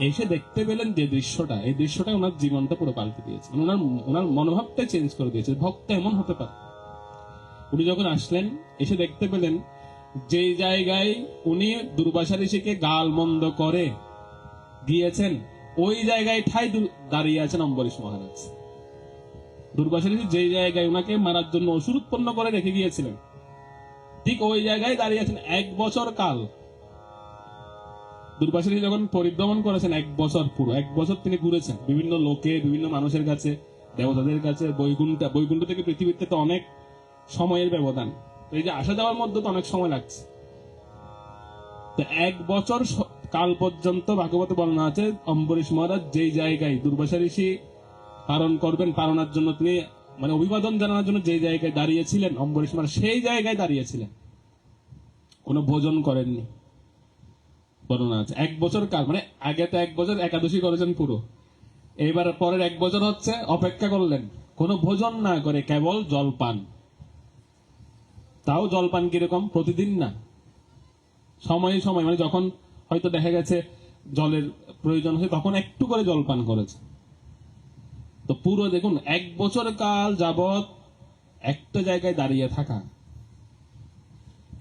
এসে দেখতে পেলেন যে দৃশ্যটা, এই দৃশ্যটা ওনার জীবনটা পুরো পাল্টে দিয়েছে, ওনার মনোভাবটাই চেঞ্জ করে দিয়েছে। ভক্ত এমন হতে পারে। উনি যখন আসলেন, এসে দেখতে পেলেন যে জায়গায় উনি দুর্বাসা ঋষিকে গাল মন্দ করে দিয়েছেন, ওই জায়গায় ঠাই দাঁড়িয়ে আছেন অম্বরীশ মহারাজ। দুর্বাসা ঋষি যে জায়গায় ওনাকে মারার জন্য অসুর উৎপন্ন করে রেখে গিয়েছিলেন, ঠিক ওই জায়গায় দাঁড়িয়ে আছেন 1 বছর কাল। দুর্বাসা ঋষি যখন পরিভ্রমণ করেছেন 1 বছর, পুরো 1 বছর তিনি ঘুরেছেন বিভিন্ন লোকে, বিভিন্ন মানুষের কাছে, দেবতাদের কাছে। বৈকুণ্ঠ থেকে পৃথিবীতে তো অনেক সময়ের ব্যবধান, তো এই যে আসা যাওয়ার মধ্যে তো অনেক সময় লাগছে। তো 1 বছর কাল পর্যন্ত ভাগবতে বর্ণনা আছে, অম্বরীশ মহারাজ যেই জায়গায় দুর্বাসা ঋষি পালন করবেন, পালনার জন্য তিনি মানে অভিবাদন জানানোর জন্য যে জায়গায় দাঁড়িয়েছিলেন, অম্বরীশ মহারাজ সেই জায়গায় দাঁড়িয়েছিলেন, কোনো ভোজন করেননি। বর্ণনা আছে 1 বছর কাল, মানে আগে তো 1 বছর একাদশী করেছেন পুরো, এইবার পরের 1 বছর হচ্ছে অপেক্ষা করলেন, কোনো ভোজন না করে কেবল জলপান। তাও জলপান কিরকম, প্রতিদিন না, সময় সময়, মানে যখন হয়তো দেখা গেছে জলের প্রয়োজন হয় তখন একটু করে জলপান করেছে। তো পুরো দেখুন 1 বছর কাল যাবত একটা জায়গায় দাঁড়িয়ে থাকা।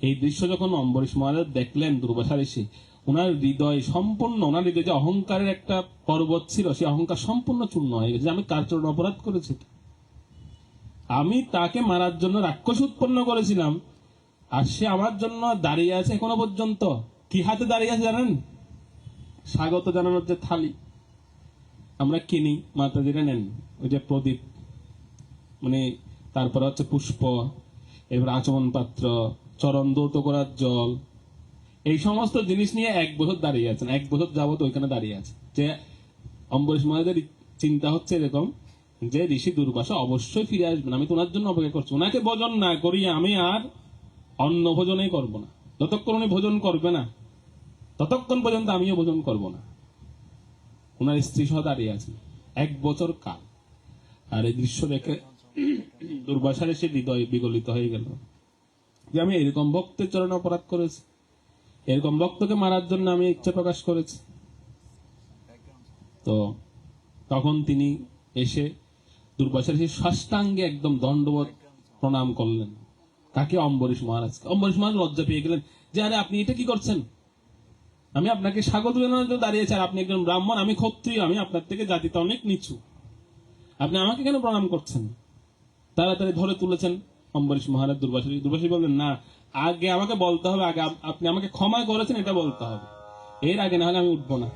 এই দৃশ্য যখন অম্বরীশ মহারাজ দেখলেন, দুর্বাসা ঋষি, ওনার হৃদয় সম্পূর্ণ, ওনার হৃদয়ে যে অহংকারের একটা পর্বত ছিল, সেই অহংকার সম্পূর্ণ চূর্ণ হয়ে গেছে। আমি কার চরণে অপরাধ করেছি, আমি তাকে মারার জন্য রাক্ষস উৎপন্ন করেছিলাম, আর সে আমার জন্য দাঁড়িয়ে আছে এখনো পর্যন্ত। কি হাতে দাঁড়িয়ে আছে জানেন? স্বাগত জানানোর যে থালি আমরা কিনি, মাতাজিরা নেন, ওই যে প্রদীপ, মানে তারপর হচ্ছে পুষ্প, এবার আচমন পাত্র, চরণ দৌত করার জল, এই সমস্ত জিনিস নিয়ে 1 বছর দাঁড়িয়ে আছেন। 1 বছর যাবত ওইখানে দাঁড়িয়ে আছে। যে অম্বরীশ মহারাজের চিন্তা হচ্ছে এরকম, যে ঋষি দুর্বাসা অবশ্যই ফিরে আসবেন, আমি তো ওনার জন্য অপেক্ষা করছি, ওনাকে ভোজন না করিয়ে আমি আর অন্য ভোজনই করব না। যতক্ষণ উনি ভোজন করবে না ততক্ষণ পর্যন্ত আমিও ভোজন করব না। ওনার স্ত্রী সহ দাঁড়িয়ে আছেন 1 বছর কাল। আর এই দৃশ্য দেখে দুর্বাসার সে হৃদয় বিগলিত হয়ে গেল, যে আমি এরকম ভক্তের চরণে অপরাধ করেছি, এরকম ভক্তকে মারার জন্য আমি ইচ্ছা প্রকাশ করেছি। তো তখন তিনি এসে দুর্বাসার সেই সাষ্টাঙ্গে একদম দণ্ডবত প্রণাম করলেন। কাকে? অম্বরীশ মহারাজকে। অম্বরীশ মহারাজ লজ্জা পেয়ে গেলেন, যে আরে আপনি এটা কি করছেন, আমি আপনাকে স্বাগত জানানোর জন্য দাঁড়িয়েছি, আর আপনি একজন ব্রাহ্মণ, আমি ক্ষত্রিয়, আমি আপনার থেকে জাতিতে অনেক নিচু, আপনি আমাকে কেন প্রণাম করছেন? তাড়াতাড়ি ধরে তুলেছেন অম্বরীশ মহারাজ দুর্বাসী। দুর্বাসী বললেন, না, আগে আমাকে বলতে হবে, আগে আপনি আমাকে ক্ষমা করেছেন এটা বলতে হবে, এর আগে না হলে আমি উঠবো না।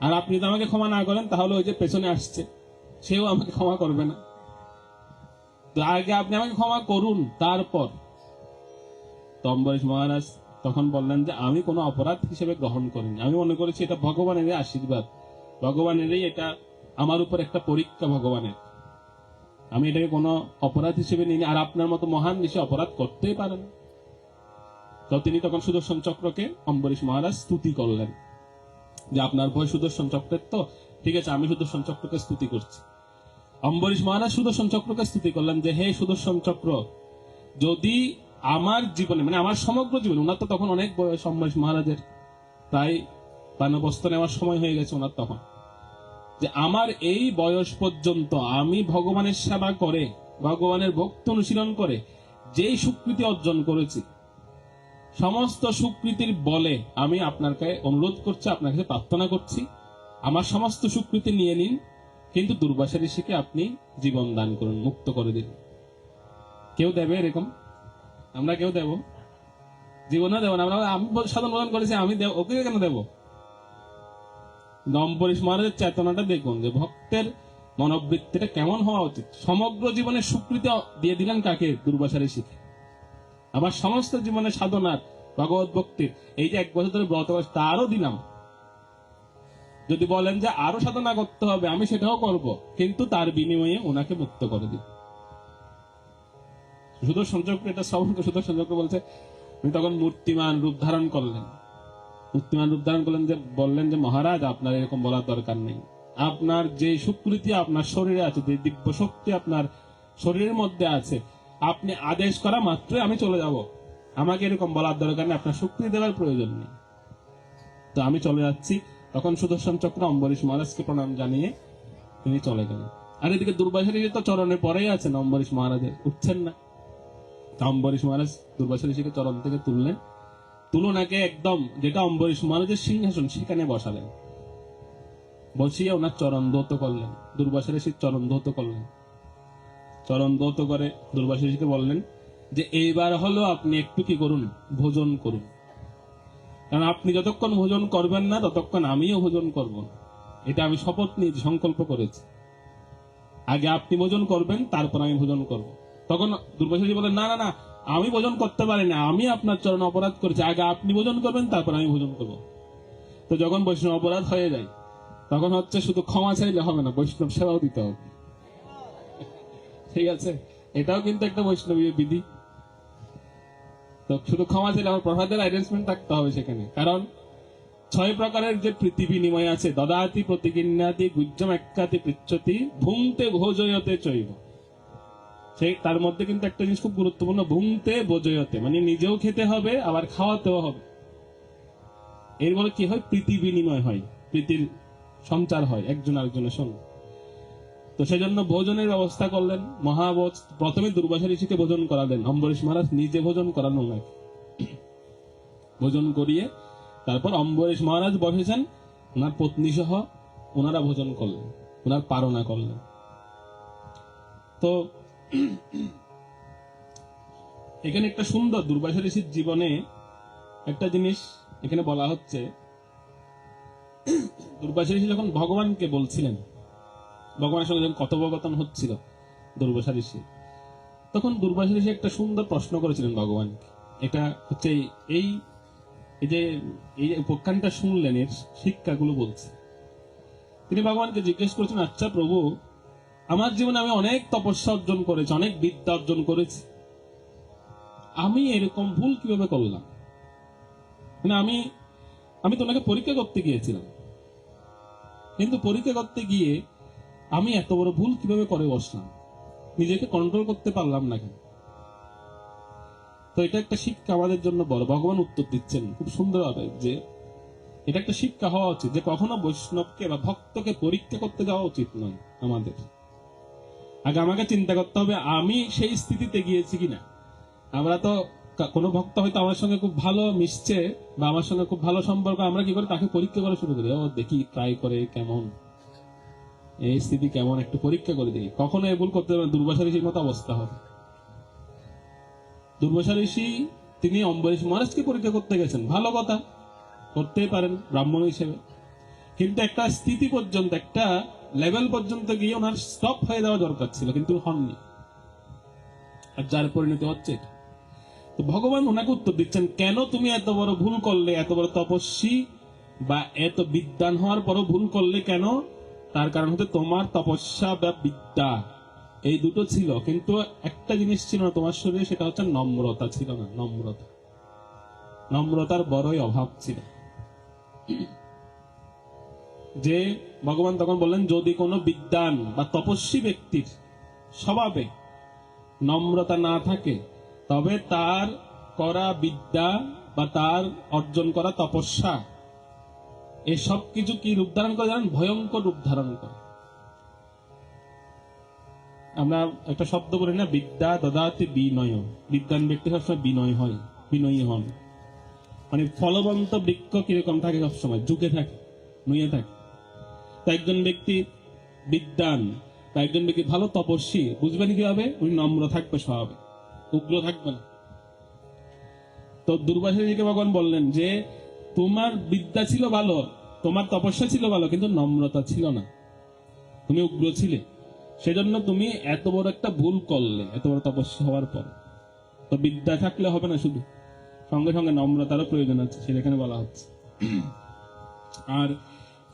আর আপনি যদি আমাকে ক্ষমা না করেন তাহলে ওই যে পেছনে আসছে সেও আমাকে ক্ষমা করবে না। তো আগে আপনি আমাকে ক্ষমা করুন, তারপর। তো অম্বরীশ মহারাজ তখন বললেন যে আমি কোনো অপরাধ হিসেবে গ্রহণ করিনি, আমি মনে করেছি এটা ভগবানেরই আশীর্বাদ, ভগবানেরই এটা আমার উপর একটা পরীক্ষা ভগবানের, আমি এটাকে কোনো অপরাধ হিসেবে নিইনি, আর আপনার মতো মহান ঋষি অপরাধ করতেই পারেন। তো তিনি তখন সুদর্শন চক্রকে অম্বরীশ মহারাজ স্তুতি করলেন, যে আপনার ভয় সুদর্শন চক্রের, তো ঠিক আছে আমি সুদর্শন চক্রকে স্তুতি করছি। অম্বরীশ মহারাজ সুদর্শন চক্রকে স্তুতি করলেন যে হে সুদর্শন চক্র, যদি আমার জীবনে মানে আমার সমগ্র জীবনে, ওনার তো তখন অনেক বয়স, অম্বরীশ মহারাজের প্রায় বানবস্ত নেওয়ার সময় হয়ে গেছে ওনার তখন, যে আমার এই বয়স পর্যন্ত আমি ভগবানের সেবা করে, ভগবানের ভক্তি অনুশীলন করে যেই স্বীকৃতি অর্জন করেছি, সমস্ত স্বীকৃতির বলে আমি আপনার কাছে অনুরোধ করছি, আপনার কাছে প্রার্থনা করছি, আমার সমস্ত স্বীকৃতি নিয়ে নিন, কিন্তু দুর্বাসা ঋষিকে আপনি জীবন দান করুন, মুক্ত করে দিন। কেউ দেবে এরকম? আমরা কেউ দেব? জীবনও দেব না। আমরা আমি সাধন প্রদান করেছি, আমি ওকে কেন দেব? অম্বরীশ মহারাজের চেতনাটা দেখুন, যে ভক্তের মনোবৃত্তিটা কেমন হওয়া উচিত। সমগ্র জীবনের স্বীকৃতি দিয়ে দিলেন কাকে? দুর্বাসা ঋষিকে। আমার সমস্ত জীবনের সাধনার, ভগবত ভক্তির, এই যে 1 বছর ধরে ব্রত করেছি তারও দিলাম। যদি বলেন যে আরো সাধনা করতে হবে, আমি সেটাও করব, কিন্তু তার বিনিময়ে ওনাকে মুক্ত করে দিই। সুদর্শন চক্র এটা শ্রবণকে সুদর্শন চক্র বলছে, উনি তখন মূর্তিমান রূপ ধারণ করলেন। মূর্তিমান রূপ ধারণ করলেন, যে বললেন যে মহারাজ আপনার এরকম বলার দরকার নেই, আপনার যে স্বীকৃতি আপনার শরীরে আছে, যে দিব্য শক্তি আপনার শরীরের মধ্যে আছে, আপনি আদেশ করা মাত্রই আমি চলে যাব, আমাকে এরকম বলার দরকার নেই, আপনার স্বীকৃতি দেওয়ার প্রয়োজন নেই, তো আমি চলে যাচ্ছি। তখন সুদর্শন চক্র অম্বরীশ মহারাজকে প্রণাম জানিয়ে তিনি চলে গেলেন। আর এদিকে দুর্বাসা ঋষি তো চরণে পরেই আছেন অম্বরীশ মহারাজের, উঠছেন না। অম্বরীশ মহারাজ দুর্বাসা ঋষিকে চরণ থেকে তুললেন, তুলনাকে একদম যেটা অম্বরীশ মহারাজের সিংহাসন সেখানে বসালেন, বসিয়ে ওনার চরণ ধৌত করলেন, দুর্বাসা ঋষির চরণ ধৌত করলেন। চরণ ধৌত করে দুর্বাসা ঋষিকে বললেন যে এইবার হলো আপনি একটু কি করুন, ভোজন করুন, কারণ আপনি যতক্ষণ ভোজন করবেন না ততক্ষণ আমিও ভোজন করব না। এটা আমি শপথ নিয়ে সংকল্প করেছি, আগে আপনি ভোজন করবেন তারপর আমি ভোজন করব। তখন দুর্বাসা ঋষি বলেন না না না, আমি ভোজন করতে পারি না, আমি আপনার চরণ অপরাধ করেছি, আগে আপনি ভোজন করবেন তারপর আমি ভোজন করব। তো যখন বৈষ্ণব অপরাধ হয়ে যায় তখন হচ্ছে শুধু ক্ষমা চাইলে হবে না, বৈষ্ণব সেবাও দিতে হবে। ঠিক আছে, এটাও কিন্তু একটা বৈষ্ণবীয় বিধি। তো শুধু ক্ষমা চাইলে আমার প্রসাদের অ্যারেঞ্জমেন্ট থাকতে হবে সেখানে, কারণ 6 প্রকারের যে প্রীতি বিনিময় আছে, দদাতি প্রতিগিন্নাতি গুজ্জম এক্কাতি পৃচ্ছতি ভুংতে ভোজয়তে চৈব, সেই তার মধ্যে কিন্তু একটা জিনিস খুব গুরুত্বপূর্ণ, ভুংতে ভোজয়তে, মানে নিজেও খেতে হবে আবার খাওয়াতেও হবে। এর বলে কি হয়? প্রীতি বিনিময় হয়, প্রীতির সঞ্চার হয় একজন আরেকজনের সঙ্গে। তো সেজন্য ভোজনের ব্যবস্থা করলেন মহাভোজ। প্রথমে দুর্বাসা ঋষিকে ভোজন করালেন, অম্বরীশ মহারাজ নিজে ভোজন করানো ওনাকে, ভোজন করিয়ে তারপর অম্বরীশ মহারাজ বসেছেন, ওনার পত্নী সহ ওনারা ভোজন করলেন, ওনার পারনা করলেন। তো এখানে একটা সুন্দর দুর্বাসা ঋষির জীবনে একটা জিনিস এখানে বলা হচ্ছে। দুর্বাসা ঋষি যখন ভগবানকে বলছিলেন, ভগবানের সঙ্গে যখন কথোপকথন হচ্ছিল দুর্বাসা ঋষি, তখন দুর্বাসা ঋষি একটা সুন্দর প্রশ্ন করেছিলেন ভগবানকে। এটা হচ্ছে এই যে এই উপাখ্যানটা শুনলেন, এর শিক্ষাগুলো বলছে। তিনি ভগবানকে জিজ্ঞেস করেছেন, আচ্ছা প্রভু, আমার জীবনে আমি অনেক তপস্যা অর্জন করেছি, অনেক বিদ্যা অর্জন করেছি, আমি এরকম ভুল কিভাবে করলাম? মানে আমি তো ওনাকে পরীক্ষা করতে গিয়েছিলাম, কিন্তু পরীক্ষা করতে গিয়ে আমি এত বড় ভুল কিভাবে করে বসলাম, নিজেকে কন্ট্রোল করতে পারলাম না কেন? তো এটা একটা শিক্ষা আমাদের জন্য বড়। ভগবান উত্তর দিচ্ছেন খুব সুন্দরভাবে, যে এটা একটা শিক্ষা হওয়া উচিত যে কখনো বৈষ্ণবকে বা ভক্তকে পরীক্ষা করতে যাওয়া উচিত নয়। আমাদের আগে আমাকে চিন্তা করতে হবে আমি সেই স্থিতিতে গিয়েছি কিনা। আমরা তো কোনো ভক্ত হয়তো আমার সঙ্গে খুব ভালো মিশছে বা আমার সঙ্গে খুব ভালো সম্পর্ক, আমরা কি করে তাকে পরীক্ষা করা শুরু করি, ও দেখি ট্রাই করে কেমন, এই স্থিতি কেমন, একটু পরীক্ষা করে দেখি। কখনো এ ভুল করতে পারবেন, দুর্বাসা ঋষির মতো অবস্থা হবে। দুর্বাসা ঋষি তিনি অম্বরীশ মহারাজকে পরীক্ষা করতে গেছেন, ভালো কথা, করতেই পারেন ব্রাহ্মণ হিসেবে, কিন্তু একটা স্থিতি পর্যন্ত, একটা লেভেল পর্যন্ত গিয়ে ওনার স্টপ হয়ে যাওয়া দরকার ছিল, কিন্তু হননি, আর যার পরিণতি হচ্ছে। তো ভগবান ওনাকে উত্তর দিচ্ছেন, কেন তুমি এত বড় ভুল করলে, এত বড় তপস্বী বা এত বিদ্বান হওয়ার পরও ভুল করলে কেন? তার কারণ হচ্ছে তোমার তপস্যা বা বিদ্যা এই দুটো ছিল, কিন্তু একটা জিনিস ছিল না তোমার শরীরে, সেটা হচ্ছে নম্রতা ছিল না। নম্রতার বড়ই অভাব ছিল। যে ভগবান তখন বললেন, যদি কোনো বিদ্বান বা তপস্বী ব্যক্তির স্বভাবে নম্রতা না থাকে, তবে তার করা বিদ্যা বা তার অর্জন করা তপস্যা এই সব কিছু কি রূপ ধারণ করে জানেন? ভয়ঙ্কর রূপ ধারণ করে। আমরা একটা শব্দ বলি না, বিদ্যা দদাতি বিনয়। বিদ্যান ব্যক্তি সবসময় বিনয় হয়, বিনয়ী হন। মানে ফলবন্ত বৃক্ষ কিরকম থাকে? সবসময় ঝুঁকে থাকে, নুয়ে থাকে। তো একজন ব্যক্তি বিদ্বান বা একজন ব্যক্তি ভালো তপস্বী বুঝবেন কিভাবে? উনি নম্র থাকবে, স্বভাবে উগ্র থাকবে না। তো দুর্বাসা ঋষিকে ভগবান বললেন যে তোমার বিদ্যা ছিল ভালো, তোমার তপস্যা ছিল ভালো, কিন্তু নম্রতা ছিল না, তুমি উগ্র ছিলে, সেজন্য তুমি এত বড় একটা ভুল করলে, এত বড় তপস্যা হওয়ার পর। তো বিদ্যা থাকলে হবে না, শুধু সঙ্গে সঙ্গে নম্রতারও প্রয়োজন আছে, সেটা এখানে বলা হচ্ছে। আর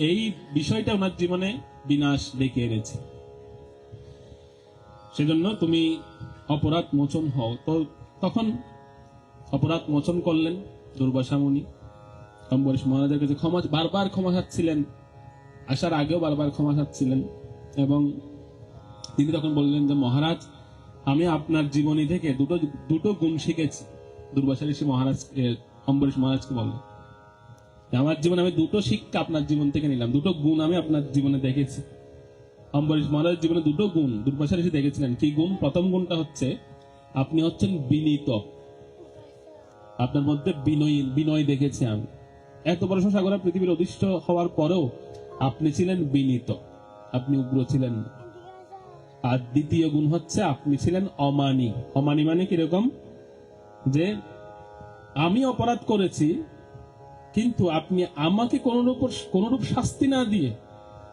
এই বিষয়টা ওনার জীবনে বিনাশ ডেকে এনেছে, সেজন্য তুমি অপরাধ মোচন হও। তো তখন অপরাধ মোচন করলেন দুর্বাসা মুনি। অম্বরীশ মহারাজের কাছে বারবার ক্ষমা চাচ্ছিলেন, আসার আগেও বারবার ক্ষমা চাচ্ছিলেন। এবং তিনি তখন বললেন যে মহারাজ, আমি আপনার জীবনী থেকে দুটো গুণ শিখেছি। দুর্বাসা ঋষি মহারাজ অম্বরীশ মহারাজকে বললেন, আমার জীবনে আমি দুটো শিক্ষা আপনার জীবন থেকে নিলাম, দুটো গুণ আমি আপনার জীবনে দেখেছি। অম্বরীশ মহারাজের জীবনে দুটো গুণ দুর্বাসা ঋষি দেখেছিলেন। কি গুণ? প্রথম গুণটা হচ্ছে আপনি হচ্ছেন বিনীত, আপনার মধ্যে বিনয় দেখেছি আমি। এত বড় সাগরা পৃথিবীর অধিষ্ঠ হওয়ার পরেও আপনি ছিলেন বিনীত, আপনি উগ্র ছিলেন না। আর দ্বিতীয় গুণ হচ্ছে আপনি ছিলেন অমানী। অমানী মানে কিরকম? যে আমি অপরাধ করেছি, কিন্তু আপনি আমাকে কোনরূপ শাস্তি না দিয়ে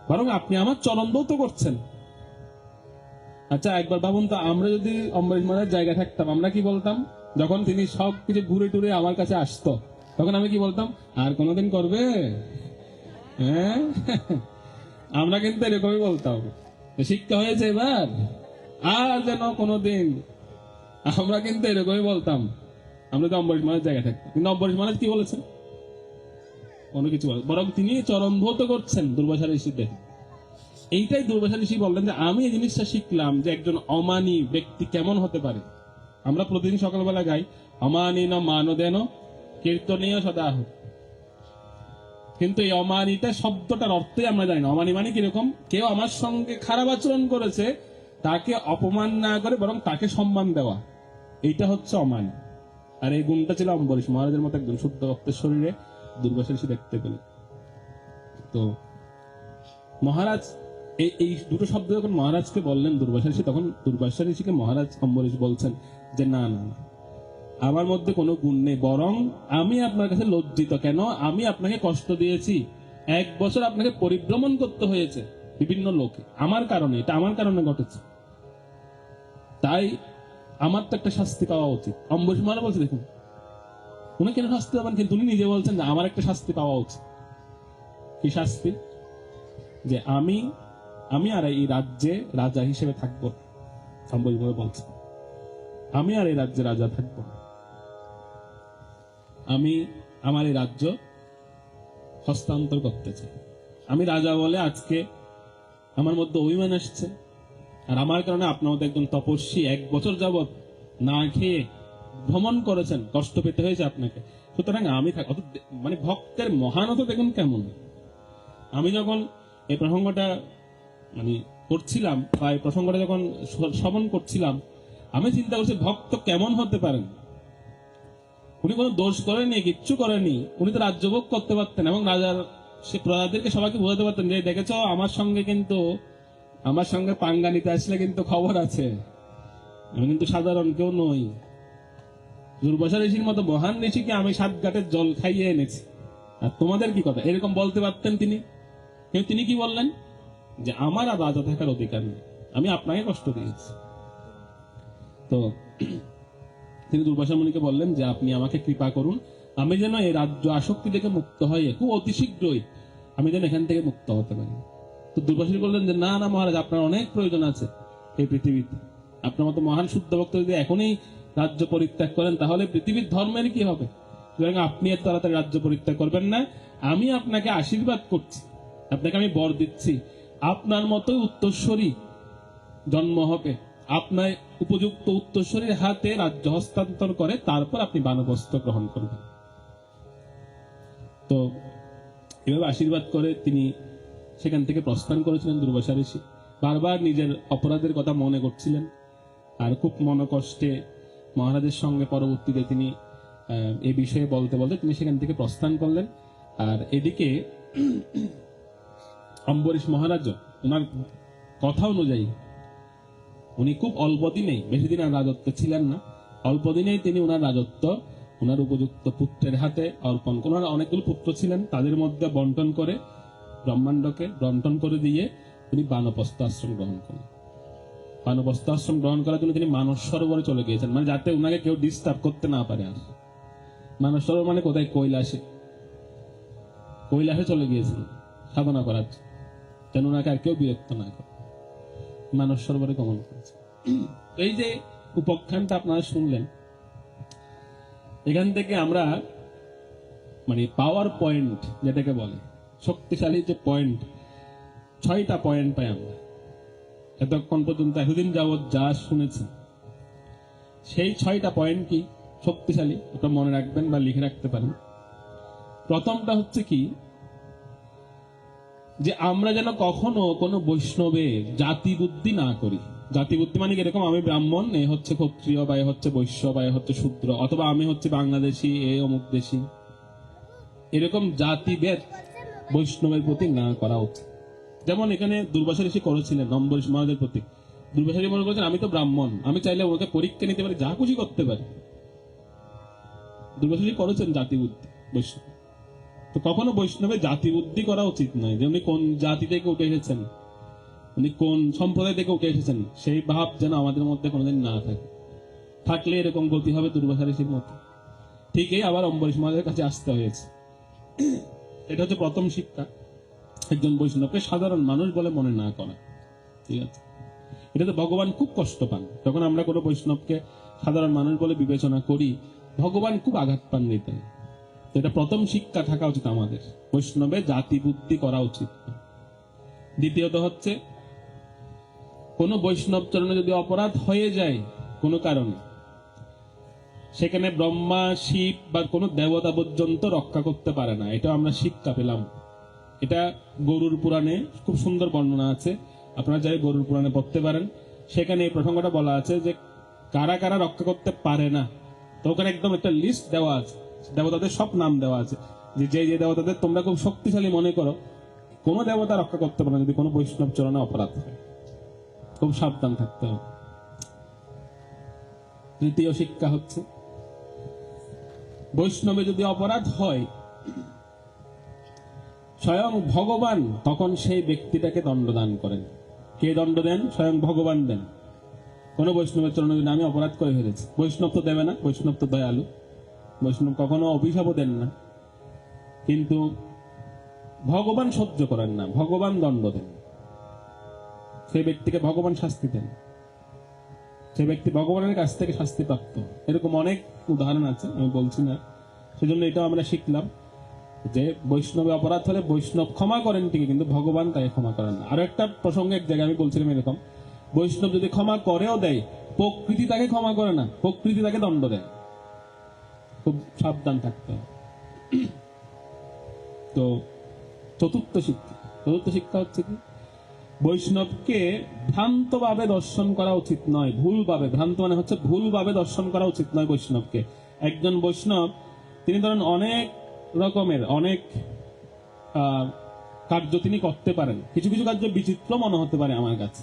বরং আপনি আমার চরণদৌত করছেন। আচ্ছা একবার ভাবুন তো, আমরা যদি অম্বরীশ মহারাজ জায়গা থাকতাম, আমরা কি বলতাম? যখন তিনি সব কিছু ঘুরে টুরে আমার কাছে আসতো, তখন আমি কি বলতাম? আর কোনোদিন করবে? হ্যাঁ, আমরা কিন্তু এরকমই বলতাম। শিক্ষা হয়েছে এবার, আর যেন কোনোদিন, আমরা কিন্তু এরকমই বলতাম আমরা তো অম্বরীশ মহারাজ জায়গা থাকতাম। কিন্তু অম্বরীশ মহারাজ কি বলেছেন? কোনো কিছু বলেন, বরং তিনি চরণধৌত করছেন দুর্বাসা ঋষিদের। এইটাই দুর্বাসা ঋষি বললেন যে আমি এই জিনিসটা শিখলাম যে একজন অমানী ব্যক্তি কেমন হতে পারে। আমরা প্রতিদিন সকালবেলা গাই, অমানী ন মানদেন কীর্তনীয় সদাহ, কিন্তু এই অমানিতা শব্দটার অর্থই আমরা জানি না। অমানী মানে কিরকম? কেউ আমার সঙ্গে খারাপ আচরণ করেছে, তাকে অপমান না করে বরং তাকে সম্মান দেওয়া, এইটা হচ্ছে অমানী। আর এই গুণটা ছিল অম্বরীশ মহারাজের মতো একজন শুদ্ধ ভক্তের শরীরে দুর্বাসা ঋষি দেখতে পেলেন। তো মহারাজ এই দুটো শব্দ যখন মহারাজকে বললেন দুর্বাসা ঋষি, তখন দুর্বাসা ঋষিকে মহারাজ অম্বরীশ বলছেন যে না না, আমার মধ্যে কোনো গুণ নেই, বরং আমি আপনার কাছে লজ্জিত। কেন? আমি আপনাকে কষ্ট দিয়েছি, 1 বছর আপনাকে পরিভ্রমণ করতে হয়েছে বিভিন্ন লোকে আমার কারণে, এটা আমার কারণে ঘটেছে, তাই আমার তো একটা শাস্তি পাওয়া উচিত। অম্বরীশ মহারাজ বলছে, দেখুন উনি কেন শাস্তি পাবেন, কিন্তু উনি নিজে বলছেন যে আমার একটা শাস্তি পাওয়া উচিত। কি শাস্তি? যে আমি আর এই রাজ্যে রাজা হিসেবে থাকবো। অম্বরীশ মহারাজ বলছে, আমি আর এই রাজ্যে রাজা থাকবো, আমি আমার এই রাজ্য হস্তান্তর করতে চাই। আমি রাজা বলে আজকে আমার মধ্যে অভিমান আসছে, আর আমার কারণে আপনার মধ্যে একজন তপস্বী 1 বছর যাবৎ না খেয়ে ভ্রমণ করেছেন, কষ্ট পেতে হয়েছে আপনাকে। সুতরাং আমি মানে ভক্তের মহানতা দেখুন কেমন। আমি যখন এই প্রসঙ্গটা মানে করছিলাম, বা এই প্রসঙ্গটা যখন শ্রবণ করছিলাম, আমি চিন্তা করছি ভক্ত কেমন হতে পারেন। উনি কোনো দোষ করেনি, কিচ্ছু করেনি, উনি তো রাজ্যভোগ করতে পারতেন এবং রাজার সে প্রজাদেরকে সবাইকে বোঝাতে পারতেন যে দেখেছ আমার সঙ্গে পাঙ্গা নিতে আসলে কিন্তু খবর আছে, আমি কিন্তু সাধারণ কেউ নই। দুর্বাসা ঋষির মতো মহান ঋষিকে আমি 7 ঘাটের জল খাইয়ে এনেছি, আর তোমাদের কি কথা, এরকম বলতে পারতেন তিনি। কিন্তু তিনি কি বললেন? যে আমার আর রাজা থাকার অধিকার নেই, আমি আপনাকে কষ্ট দিয়েছি। তো তিনি দুর্বাসা মুনিকে বললেন যে আপনি আমাকে কৃপা করুন, আমি যেন এই রাজ্য আসক্তি থেকে মুক্ত হয়ে খুব অতি শীঘ্রই আমি যেন এখান থেকে মুক্ত হতে পারি। তো দুর্বাসা বললেন যে না না মহারাজ, আপনার অনেক প্রয়োজন আছে এই পৃথিবীতে। আপনার মতো মহান শুদ্ধ ভক্ত যদি এখনই রাজ্য পরিত্যাগ করেন, তাহলে পৃথিবীর ধর্মের কি হবে? সুতরাং আপনি এত তাড়াতাড়ি রাজ্য পরিত্যাগ করবেন না, আমি আপনাকে আশীর্বাদ করছি আপনাকে আমি বর দিচ্ছি, আপনার মতোই উত্তরস্বরী জন্ম হবে, আপনার উপযুক্ত উত্তরস্বরীর হাতে রাজ্য হস্তান্তর করে তারপর আপনি বানপ্রস্থ গ্রহণ করবেন। তো এভাবে আশীর্বাদ করে তিনি সেখান থেকে প্রস্থান করেছিলেন দুর্বাসা ঋষি। বারবার নিজের অপরাধের কথা মনে করছিলেন, আর খুব মনকষ্টে মহারাজের সঙ্গে পরবর্তীতে তিনি এই বিষয়ে বলতে বলতে তিনি সেখান থেকে প্রস্থান করলেন। আর এদিকে অম্বরীশ মহারাজ ওনার কথা অনুযায়ী উনি খুব অল্প দিনেই, বেশি দিন আর রাজত্বে ছিলেন না, অল্প দিনেই তিনি ওনার রাজত্ব ওনার উপযুক্ত পুত্রের হাতে অর্পণ করেন। ওনার অনেকগুলো পুত্র ছিলেন, তাদের মধ্যে বন্টন করে ব্রহ্মাণ্ডকে বন্টন করে দিয়ে তিনি বানপ্রস্থ আশ্রম গ্রহণ করেন। বানপ্রস্থ আশ্রম গ্রহণ করার জন্য তিনি মানস সরোবরে চলে গিয়েছেন, মানে যাতে ওনাকে কেউ ডিস্টার্ব করতে না পারে। আর মানস সরোবর মানে কোথায়? কৈলাসে। কৈলাসে চলে গিয়েছেন সাধনা করার, যেন ওনাকে আর কেউ বিরক্ত না করে। মানস সরোবরে গমন করেছে। এই যে উপাখ্যানটা আপনারা শুনলেন, এখান থেকে আমরা মানে পাওয়ার পয়েন্ট যেটাকে বলে, শক্তিশালী যে পয়েন্ট, 6টা পয়েন্ট পাই আমরা এতক্ষণ পর্যন্ত, এতদিন যাবৎ যা শুনেছেন সেই 6টা পয়েন্ট কি শক্তিশালী, ওটা মনে রাখবেন বা লিখে রাখতে পারেন। প্রথমটা হচ্ছে কি, যে আমরা যেন কখনো কোনো বৈষ্ণবের জাতি বুদ্ধি না করি। জাতি বুদ্ধি মানে এরকম, আমি ব্রাহ্মণ, এ হচ্ছে ক্ষত্রিয়, বা এ হচ্ছে বৈশ্য, বা এ হচ্ছে শূদ্র, অথবা আমি হচ্ছে বাংলাদেশি, এ অমুক দেশি। এরকম জাতিভেদ বৈষ্ণবের প্রতি না করা উচিত। যেমন এখানে দুর্বাসা ঋষি করেছিলেন অম্বরীশ মহারাজের প্রতি। দুর্বাসা ঋষি মনে করেছেন আমি তো ব্রাহ্মণ, আমি চাইলে ওকে পরীক্ষা নিতে পারি, যা খুশি করতে পারি। দুর্বাসা ঋষি করেছেন জাতি বুদ্ধি বৈষ্ণব। তো কখনো বৈষ্ণবের জাতি বুদ্ধি করা উচিত নয়, যে উনি কোন জাতি থেকে উঠে এসেছেন, উনি কোন সম্প্রদায় থেকে উঠে এসেছেন, সেই ভাব যেন আমাদের মধ্যে কোনোদিন না থাকে। থাকলে এরকম গতি হবে দুর্বাসা ঋষির মতো। ঠিকই আবার অম্বরীশ মহারাজের কাছে আসতে হয়েছে। এটা হচ্ছে প্রথম শিক্ষা, একজন বৈষ্ণবকে সাধারণ মানুষ বলে মনে না করা। ঠিক আছে, এটাতে ভগবান খুব কষ্ট পান। যখন আমরা কোনো বৈষ্ণবকে সাধারণ মানুষ বলে বিবেচনা করি, ভগবান খুব আঘাত পান নিতে। তো এটা প্রথম শিক্ষা থাকা উচিত আমাদের, বৈষ্ণবে জাতি বুদ্ধি করা উচিত। দ্বিতীয়ত হচ্ছে, কোন বৈষ্ণব চরণে যদি অপরাধ হয়ে যায় কোনো কারণে, সেখানে ব্রহ্মা, শিব বা কোনো দেবতা পর্যন্ত রক্ষা করতে পারে না। এটা আমরা শিক্ষা পেলাম। এটা গরুর পুরাণে খুব সুন্দর বর্ণনা আছে, আপনারা চাই গরুর পুরাণে পড়তে পারেন। সেখানে এই প্রসঙ্গটা বলা আছে যে কারা কারা রক্ষা করতে পারে না। তো ওখানে একদম একটা লিস্ট দেওয়া আছে, দেবতাদের সব নাম দেওয়া আছে, যে যে দেবতাদের তোমরা খুব শক্তিশালী মনে করো, কোন দেবতা রক্ষা করতে পারে না যদি কোনো বৈষ্ণব চরণে অপরাধ হয়। খুব সাবধান থাকতে হবে। তৃতীয় শিক্ষা হচ্ছে, বৈষ্ণবে যদি অপরাধ হয়, স্বয়ং ভগবান তখন সেই ব্যক্তিটাকে দণ্ডদান করেন। কে দণ্ড দেন? স্বয়ং ভগবান দেন। কোন বৈষ্ণবের চরণে যদি আমি অপরাধ করে ফেলেছি, বৈষ্ণব তো দেবে না, বৈষ্ণব তো দয়ালু, বৈষ্ণব কখনো অভিশাপও দেন না, কিন্তু ভগবান সহ্য করেন না, ভগবান দণ্ড দেন। সেই ব্যক্তিকে ভগবান শাস্তি দেন, সেই ব্যক্তি ভগবানের কাছ থেকে শাস্তি প্রাপ্ত। এরকম অনেক উদাহরণ আছে, আমি বলছি না। সেজন্য এটাও আমরা শিখলাম যে বৈষ্ণবে অপরাধ হলে বৈষ্ণব ক্ষমা করেন ঠিকই, কিন্তু ভগবান তাকে ক্ষমা করেন না। আরো একটা প্রসঙ্গে এক জায়গায় আমি বলছিলাম এরকম, বৈষ্ণব যদি ক্ষমা করেও দেয়, প্রকৃতি তাকে ক্ষমা করে না, প্রকৃতি তাকে দণ্ড দেয়। খুব সাবধান থাকতে হবে। তো চতুর্থ শিক্ষা হচ্ছে কি, বৈষ্ণবকে ভ্রান্তভাবে দর্শন করা উচিত নয়, ভুলভাবে। ভ্রান্ত মানে হচ্ছে ভুলভাবে দর্শন করা উচিত নয় বৈষ্ণবকে। একজন বৈষ্ণব তিনি ধরেন অনেক রকমের অনেক কার্য তিনি করতে পারেন, কিছু কিছু কার্য বিচিত্র মনে হতে পারে আমার কাছে।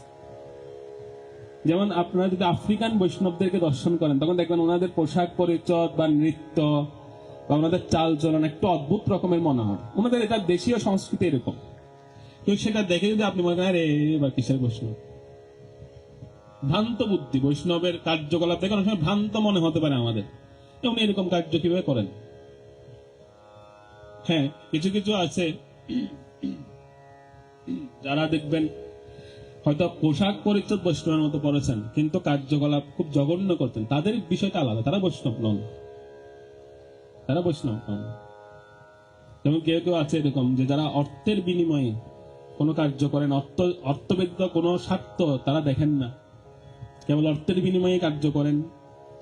যেমন আপনারা যদি আফ্রিকান বৈষ্ণবদেরকে দর্শন করেন, তখন দেখবেন ওনাদের পোশাক পরিচয় বা নৃত্য বা ওনাদের চাল চলন একটু অদ্ভুত রকমের মনে হয়। ওনাদের এটা দেশীয় সংস্কৃতি এরকম। তো সেটা দেখে যদি আপনি মনে করেন বা কিসের বৈষ্ণব, ভ্রান্ত বুদ্ধি। বৈষ্ণবের কার্যকলাপ দেখে অনেক সময় ভ্রান্ত মনে হতে পারে আমাদের, উনি এরকম কার্য কিভাবে করেন। হ্যাঁ, কিছু কিছু আছে যারা দেখবেন হয়তো পোশাক পরিচ্ছদ বৈষ্ণবের মতো পড়েছেন, কিন্তু কার্যকলাপ খুব জঘন্য করতেন। তাদের বিষয়টা আলাদা, তারা বৈষ্ণব নন, তারা বৈষ্ণব নন। যেমন কেউ কেউ আছে এরকম, যে যারা অর্থের বিনিময়ে কোনো কার্য করেন, অর্থবিদ্য কোনো স্বার্থ তারা দেখেন না, কেবল অর্থের বিনিময়ে কার্য করেন।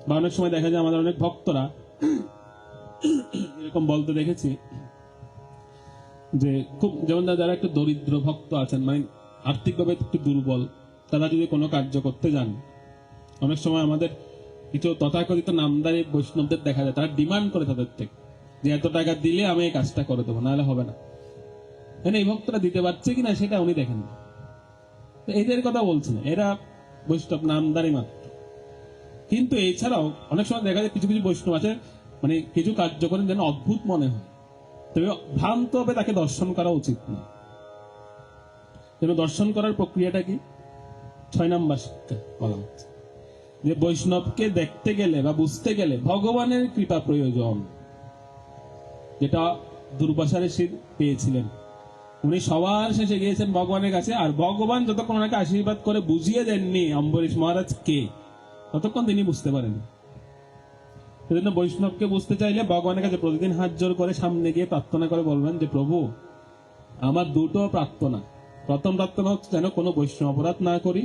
বা অনেক সময় দেখা যায় আমাদের অনেক ভক্তরা এরকম বলতে দেখেছি যে খুব, যেমন যারা একটু দরিদ্র ভক্ত আছেন, মানে আর্থিকভাবে একটু দুর্বল, তারা যদি কোনো কার্য করতে যান, অনেক সময় আমাদের কিছু তথাকথিত নামদারি বৈষ্ণবদের দেখা যায় তারা ডিমান্ড করে তাদের থেকে যে এত টাকা দিলে আমি এই কাজটা করে দেবো, নাহলে হবে না। মানে এই ভক্তরা দিতে পারছে কিনা সেটা উনি দেখেন না। তো এদের কথা বলছি না, এরা বৈষ্ণব নামদারি মাত্র। কিন্তু এছাড়াও অনেক সময় দেখা যায় কিছু কিছু বৈষ্ণব আছে, মানে কিছু কার্য করেন যেন অদ্ভুত মনে হয়, তবে ভ্রান্ত হবে তাকে দর্শন করা উচিত না। যেন দর্শন করার প্রক্রিয়াটা কি, 6 নম্বর শিক্ষা বলা হচ্ছে যে বৈষ্ণবকে দেখতে গেলে বা বুঝতে গেলে ভগবানের কৃপা প্রয়োজন, যেটা দুর্বাসা ঋষি পেয়েছিলেন। উনি সবার শেষে গিয়েছেন ভগবানের কাছে, আর ভগবান যতক্ষণ ওনাকে আশীর্বাদ করে বুঝিয়ে দেননি অম্বরীশ মহারাজ কে, ততক্ষণ তিনি বুঝতে পারেন। সেজন্য বৈষ্ণবকে বুঝতে চাইলে ভগবানের কাছে প্রতিদিন হাত জোর করে সামনে গিয়ে প্রার্থনা করে বলবেন যে প্রভু, আমার দুটো প্রার্থনা। প্রথম প্রার্থনা হচ্ছে যেন কোনো বৈষ্ণব অপরাধ না করি,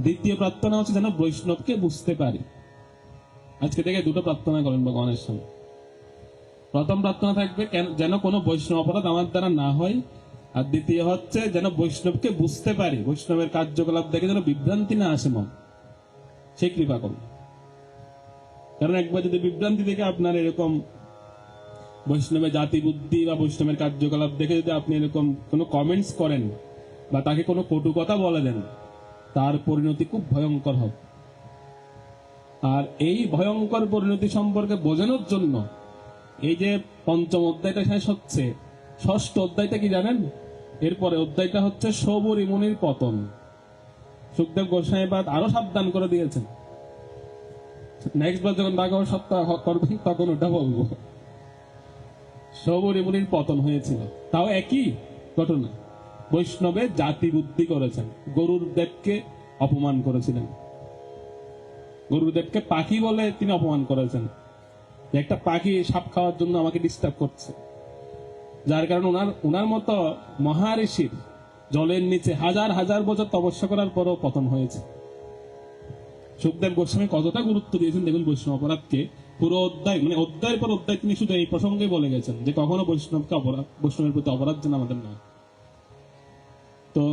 দ্বিতীয় প্রার্থনা হচ্ছে যেন বৈষ্ণবকে বুঝতে পারি। আজকে থেকে দুটো প্রার্থনা করেন ভগবানের সামনে। প্রথম প্রার্থনা থাকবে যেন কোনো বৈষ্ণব অপরাধ আমার দ্বারা না হয়, আর দ্বিতীয় হচ্ছে যেন বৈষ্ণবকে বুঝতে পারি, বৈষ্ণবের কার্যকলাপ দেখে যেন বিভ্রান্তি না আসে মন, সেই কৃপা করুন। কারণ একবার যদি বিভ্রান্তি দেখে আপনার এরকম বৈষ্ণবের জাতি বুদ্ধি বা বৈষ্ণবের কার্যকলাপ দেখে যদি আপনি এরকম কোনো কমেন্টস করেন বা তাকে কোনো কটু কথা বলে দেন, তার পরিণতি খুব ভয়ঙ্কর হবে। আর এই ভয়ঙ্কর পরিণতি সম্পর্কে বোঝানোর জন্য এই যে পঞ্চম অধ্যায়টা শেষ হচ্ছে, ষষ্ঠ অধ্যায়টা কি জানেন? এরপরে অধ্যায়টা হচ্ছে সবরী মুনির পতন। সুখদেব গোস্বামীপাদ আরো সাবধান করে দিয়েছেন, নেক্সট বার যখন ভাগবত সপ্তাহ করবেন তখন ওটা বলবো। সবরী মুনির পতন হয়েছিল, তাও একই ঘটনা। বৈষ্ণবে জাতি বুদ্ধি করেছেন, গরুরদেবকে অপমান করেছিলেন, গরুরদেবকে পাখি বলে তিনি অপমান করেছেন, যে একটা পাখি সাপ খাওয়ার জন্য আমাকে ডিস্টার্ব করছে। যার কারণে ওনার মতো মহারিষির জলের নিচে হাজার হাজার বছর তপস্যা করার পরও পতন হয়েছে। সুখদেব গোস্বামী কতটা গুরুত্ব দিয়েছেন দেখুন বৈষ্ণব অপরাধকে। পুরো অধ্যায়, মানে অধ্যায়ের পর অধ্যায় তিনি শুধু এই প্রসঙ্গে বলে গেছেন যে কখনো বৈষ্ণবের প্রতি অপরাধ যেন আমাদের না। তো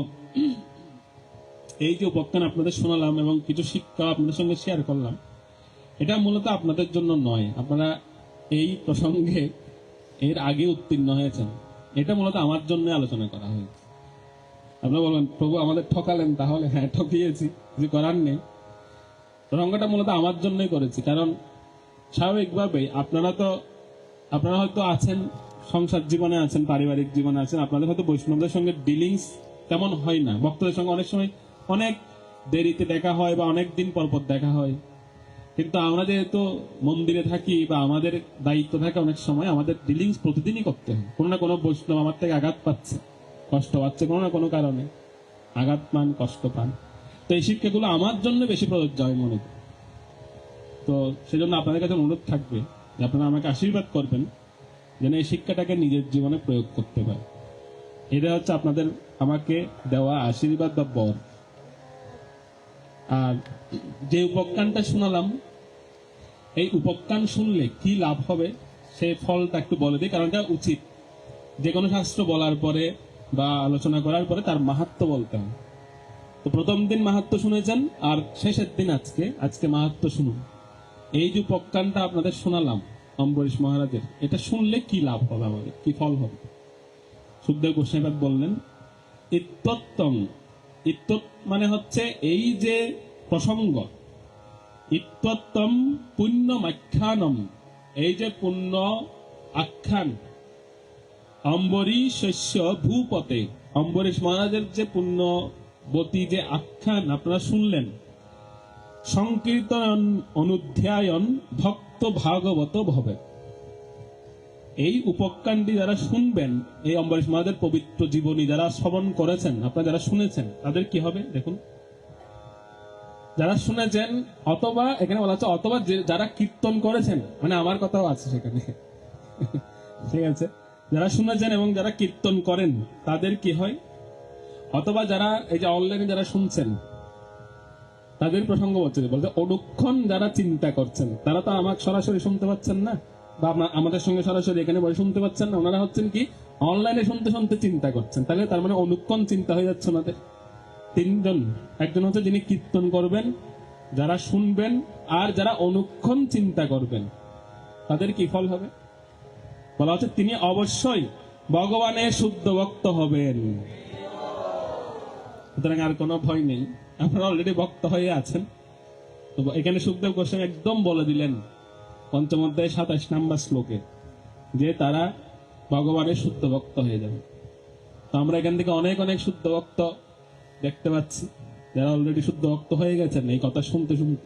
এই যে উপাখ্যান আপনাদের শোনালাম এবং কিছু শিক্ষা আপনাদের সঙ্গে শেয়ার করলাম, এটা মূলত আপনাদের জন্য নয়, আপনারা এই প্রসঙ্গে এর আগে উত্তীর্ণ হয়েছেন। এটা মূলত আমার জন্য আলোচনা করা হয়েছে। আপনারা বলবেন প্রভু আমাদের ঠকালেন, তাহলে হ্যাঁ ঠকিয়েছি, কিছু করার নেই। প্রসঙ্গটা মূলত আমার জন্যই করেছি, কারণ স্বাভাবিকভাবেই আপনারা হয়তো আছেন, সংসার জীবনে আছেন, পারিবারিক জীবনে আছেন, আপনাদের হয়তো বৈষ্ণবদের সঙ্গে ডিলিংস তেমন হয় না। ভক্তদের সঙ্গে অনেক সময় অনেক দেরিতে দেখা হয় বা অনেক দিন পর পর দেখা হয়। কিন্তু আমরা যেহেতু মন্দিরে থাকি বা আমাদের দায়িত্ব থাকে, অনেক সময় আমাদের ডিলিংস প্রতিদিনই করতে হয়। কোনো না কোনো বৈষ্ণব আমার থেকে আঘাত পাচ্ছে, কষ্ট পাচ্ছে, কোনো না কোনো কারণে আঘাত পান, কষ্ট পান। তো এই শিক্ষাগুলো আমার জন্য বেশি প্রযোজ্য হয় মনে করি। তো সেজন্য আপনাদের কাছে অনুরোধ থাকবে যে আপনারা আমাকে আশীর্বাদ করবেন যেন এই শিক্ষাটাকে নিজের জীবনে প্রয়োগ করতে পারে। এটা হচ্ছে আপনাদের আমাকে দেওয়া আশীর্বাদ বা বর। আর যে উপাখ্যানটা শোনালাম, এই উপাখ্যান শুনলে কি লাভ হবে সেই ফলটা একটু বলে দিই, কারণ এটা উচিত। যে কোনো শাস্ত্র বলার পরে বা আলোচনা করার পরে তার মাহাত্ম্য বলতে হয়। তো প্রথম দিন মাহাত্ম্য শুনেছেন, আর শেষের দিন আজকে মাহাত্ম্য শুনুন। এই যে উপাখ্যানটা আপনাদের শোনালাম অম্বরীশ মহারাজের, এটা শুনলে কি লাভ হবে, আমাদের কি ফল হবে। সুখদেব গোস্বামীপাদ বললেন, ইত্যত্তম, ইত্যত মানে হচ্ছে এই যে প্রসঙ্গ, ইত্যত্তম পুণ্যমাখ্যানম, এই যে পুণ্য আখ্যান, অম্বরীশস্য ভূপতে, অম্বরীশ মহারাজের যে পুণ্যবতী যে আখ্যান আপনারা শুনলেন, সংকীর্তন অনুধ্যায়ন ভক্ত ভাগবত ভবে। এই উপাখ্যানটি যারা শুনবেন, এই অম্বরীশ মহারাজের পবিত্র জীবনী যারা শ্রবণ করেছেন, আপনারা যারা শুনেছেন, তাদের কি হবে দেখুন। যারা শুনেছেন, অথবা এখানে বলা হচ্ছে অথবা যারা কীর্তন করেছেন, মানে আমার কথাও আছে সেখানে, ঠিক আছে। যারা শুনেছেন এবং যারা কীর্তন করেন তাদের কি হয়? অথবা যারা এই যে অনলাইনে যারা শুনছেন তাদের প্রসঙ্গ বলছে, বলতে অনুক্ষণ যারা চিন্তা করছেন তারা তো আমাকে সরাসরি শুনতে পাচ্ছেন না, বা আমাদের সঙ্গে সরাসরি এখানে বসে শুনতে পাচ্ছেন না। ওনারা হচ্ছেন কি অনলাইনে শুনতে শুনতে চিন্তা করছেন, তাহলে তার মানে অনুক্ষণ চিন্তা হয়ে যাচ্ছে ওনাদের। তিনজন, একজন হচ্ছে যিনি কীর্তন করবেন, যারা শুনবেন, আর যারা অনুক্ষণ চিন্তা করবেন, তাদের কি ফল হবে? বলা হচ্ছে তিনি অবশ্যই ভগবানের শুদ্ধ ভক্ত হবেন। সুতরাং আর কোনো ভয় নেই, আপনারা অলরেডি ভক্ত হয়ে আছেন। তো এখানে সুখদেব গোস্বামী একদম বলে দিলেন পঞ্চম অধ্যায় 27 নম্বর শ্লোকে যে তারা ভগবানের শুদ্ধ ভক্ত হয়ে যাবে। তো আমরা এখান থেকে অনেক অনেক শুদ্ধ ভক্ত দেখতে পাচ্ছি, যারা অলরেডি শুদ্ধ ভক্ত হয়ে গেছেন এই কথা শুনতে শুনতে।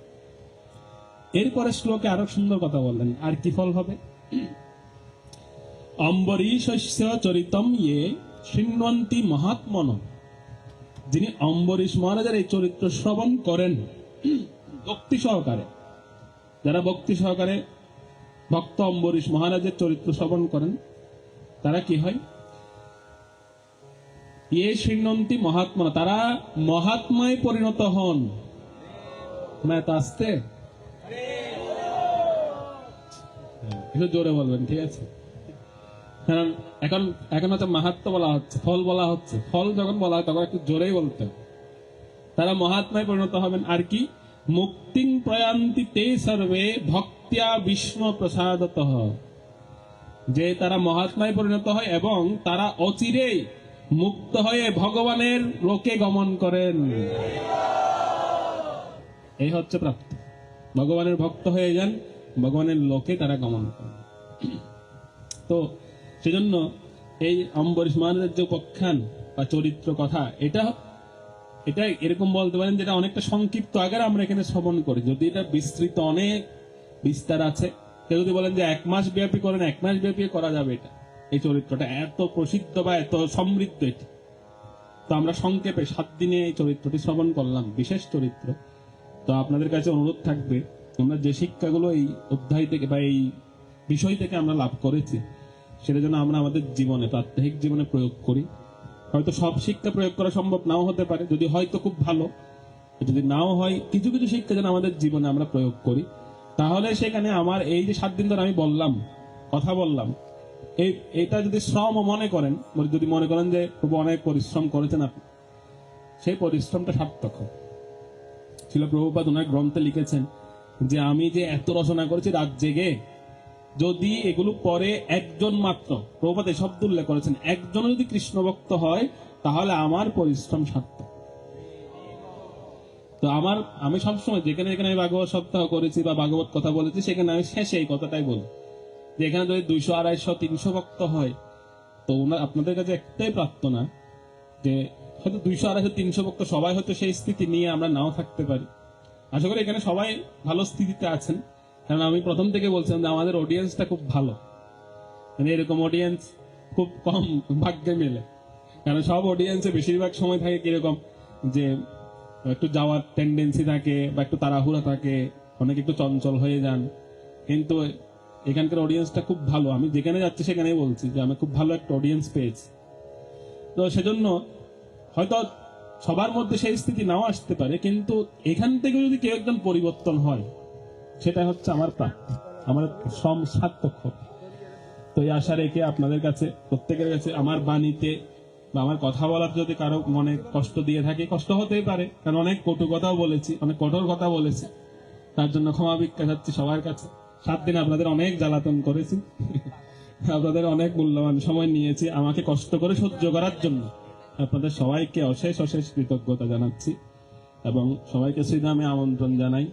এরপরে শ্লোকে আরো সুন্দর কথা বললেন, আর কি ফল হবে? অম্বরীশস্য চরিতম ইয়ে শৃণ্বন্তি মহাত্মন, যিনি অম্বরীশ মহারাজের এই চরিত্র শ্রবণ করেন ভক্তি সহকারে, যারা ভক্তি সহকারে ভক্ত অম্বরীশ মহারাজের চরিত্র শ্রবণ করেন, তারা কি হয়? ইয়ে শৃণ্বন্তি মহাত্মা, তারা মহাত্মায় পরিণত হন। মানে তা আসতে একটু জোরে বলবেন, ঠিক আছে? কারণ এখন এখন হচ্ছে মাহাত্ম্য বলা হচ্ছে, ফল বলা হচ্ছে। ফল যখন বলা হয় তখন একটু জোরেই বলতে হবে। তারা মহাত্মায় পরিণত হবেন, আর কি? মুক্তিং প্রয়ান্তি তে সর্বে ভক্তিয়া বিষ্ণু প্রসাদত, যে তারা মহাত্মায় পরিণত হয় এবং তারা অচিরেই মুক্ত হয়ে ভগবানের লোকে গমন করেন। এই হচ্ছে প্রাপ্তি। ভগবানের ভক্ত হয়ে যান, ভগবানের লোকে তারা গমন করেন। তো সেজন্য এই অম্বরীশ মহারাজের যে উপাখ্যান বা চরিত্র কথা, এটা এরকম বলতে পারেন যেটা অনেকটা সংক্ষিপ্ত আকারে আমরা এখানে শ্রবণ করি। যদি এটা বিস্তৃত অনেক বিস্তার আছে, কেউ যদি বলেন যে 1 মাস ব্যাপী করেন, 1 মাস ব্যাপী করা যাবে। এটা এই চরিত্রটা এত প্রসিদ্ধ বা এত সমৃদ্ধ, এটি তো আমরা সংক্ষেপে 7 দিনে এই চরিত্রটি শ্রবণ করলাম, বিশেষ চরিত্র। তো আপনাদের কাছে অনুরোধ থাকবে, আমরা যে শিক্ষাগুলো এই অধ্যায় থেকে বা এই বিষয় থেকে আমরা লাভ করেছি, সেটা যেন আমরা আমাদের জীবনে, প্রাত্যহিক জীবনে প্রয়োগ করি। হয়তো সব শিক্ষা প্রয়োগ করা সম্ভব নাও হতে পারে, যদি হয়তো খুব ভালো, যদি নাও হয় কিছু কিছু শিক্ষা যেন আমাদের জীবনে আমরা প্রয়োগ করি। তাহলে সেখানে আমার এই যে 7 দিন ধরে আমি বললাম, কথা বললাম, এটা যদি শ্রম মনে করেন, যদি মনে করেন যে খুব অনেক পরিশ্রম করেছেন আপনি, সেই পরিশ্রমটা সার্থক হয়। ছিল প্রভুপাদ ওনার গ্রন্থে লিখেছেন যে আমি যে এত রচনা করেছি রাত জেগে, যদি এগুলো পরে একজন মাত্র, প্রভুপাদ এই শব্দ উল্লেখ করেছেন, একজন যদি কৃষ্ণ ভক্ত হয় তাহলে আমার পরিশ্রম সার্থক। তো আমি সবসময় যেখানে যেখানে আমি ভাগবত সপ্তাহ করেছি বা ভাগবত কথা বলেছি, সেখানে আমি শেষে এই কথাটাই বলি যে এখানে যদি 200, 250, 300 ভক্ত হয়, তো আপনাদের কাছে একটাই প্রার্থনা যে হয়তো 200, 250, 300 ভক্ত সবাই হয়তো সেই স্থিতি নিয়ে আমরা নাও থাকতে পারি। আশা করি এখানে সবাই ভালো স্থিতিতে আছেন, কারণ আমি প্রথম থেকে বলছিলাম যে আমাদের অডিয়েন্সটা খুব ভালো। মানে এরকম অডিয়েন্স খুব কম ভাগ্যে মেলে, কারণ সব অডিয়েন্সে বেশিরভাগ সময় থাকে কিরকম যে একটু যাওয়ার টেন্ডেন্সি থাকে বা একটু তাড়াহুড়া থাকে, অনেকে একটু চঞ্চল হয়ে যান। কিন্তু এখানকার অডিয়েন্সটা খুব ভালো। আমি যেখানে যাচ্ছি সেখানেই বলছি যে আমি খুব ভালো একটা অডিয়েন্স পেয়েছি। তো সেজন্য হয়তো সবার মধ্যে সেই স্থিতি নাও আসতে পারে, কিন্তু এখান থেকে যদি কেউ একজন পরিবর্তন হয়, সেটা হচ্ছে আমার প্রাপ্তি, আমার শ্রম সার্থক হবে। তো এই আশা রেখে আপনাদের কাছে, প্রত্যেকের কাছে আমার বাণীতে বা আমার কথা বলার যদি কারো মনে কষ্ট দিয়ে থাকে, কষ্ট হতেই পারে, কারণ অনেক কটু কথাও বলেছি, অনেক কঠোর কথা বলেছি, তার জন্য ক্ষমা ভিক্ষা চাচ্ছি সবার কাছে। 7 দিন আপনাদের অনেক জ্বালাতন করেছি, আপনাদের অনেক মূল্যবান সময় নিয়েছি আমাকে কষ্ট করে সহ্য করার জন্য। আপনাদের সবাইকে অশেষ অশেষ কৃতজ্ঞতা জানাচ্ছি এবং সবাইকে শ্রীধামে আমন্ত্রণ জানাই।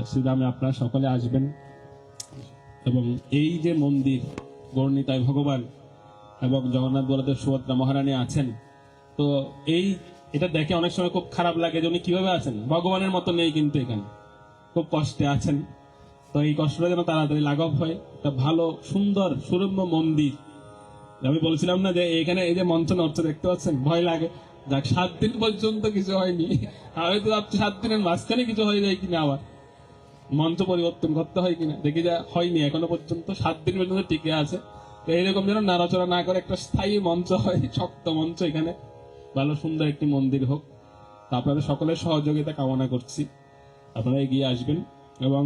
শ্রীধামে আপনারা সকলে আসবেন এবং এই যে মন্দির, গৌরনিতাই ভগবান এবং জগন্নাথ বলদেব সুভদ্রা মহারানী আছেন, তো এটা দেখে অনেক সময় খুব খারাপ লাগে যে উনি কিভাবে আছেন, ভগবানের মতো নেই, কিন্তু এখানে খুব কষ্টে আছেন। তো এই কষ্টটা যেন তাড়াতাড়ি লাঘব হয়, একটা ভালো সুন্দর সুরম্য মন্দির। আমি বলছিলাম না যে এখানে এই যে মঞ্চ নড়ছে দেখতে পাচ্ছেন, ভয় লাগে। যাক 7 দিন পর্যন্ত কিছু হয়নি, আমি তো ভাবছি 7 দিনের মাঝখানে কিছু হয়ে যায় কিনা, আবার মঞ্চ পরিবর্তন করতে হয় কিনা, দেখি যা হয়নি এখনো পর্যন্ত। 7 দিন পর্যন্ত টিকে আছে। তো এইরকম যেন নাড়াচড়া না করে একটা স্থায়ী মঞ্চ হয়, শক্ত মঞ্চ এখানে ভালো সুন্দর একটি মন্দির হোক। তা আপনাদের সকলের সহযোগিতা কামনা করছি, আপনারা এগিয়ে আসবেন এবং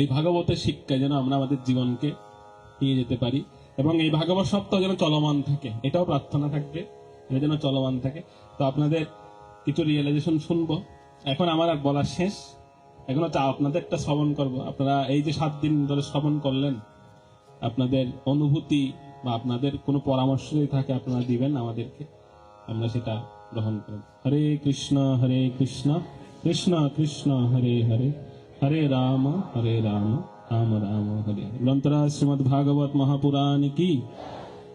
এই ভাগবতের শিক্ষায় যেন আমরা আমাদের জীবনকে নিয়ে যেতে পারি এবং এই ভাগবত সপ্তাহ যেন চলমান থাকে, এটাও প্রার্থনা থাকবে, এটা যেন চলমান থাকে। তো আপনাদের কিছু রিয়েলাইজেশন শুনবো। এখন আমার আর বলার শেষ, এখন হচ্ছে আপনাদের একটা শ্রবণ করব। আপনারা এই যে 7 দিন ধরে শ্রবণ করলেন, আপনাদের অনুভূতি বা আপনাদের কোনো পরামর্শ যদি থাকে আপনারা দিবেন আমাদেরকে, আমরা সেটা গ্রহণ করব। হরে কৃষ্ণ কৃষ্ণ কৃষ্ণ হরে হরে, হরে রাম রাম রাম হরে হরে। গ্রন্থরাজ শ্রীমদ্ ভাগবত মহাপুরাণ কি,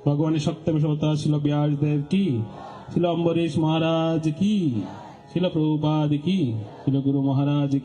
ভগবান সত্যম সবতা ছিল ব্যাসদেব কি, ছিল অম্বরীশ মহারাজ কি, ছিল প্রভুপাদ কি, ছিল গুরু মহারাজ কি।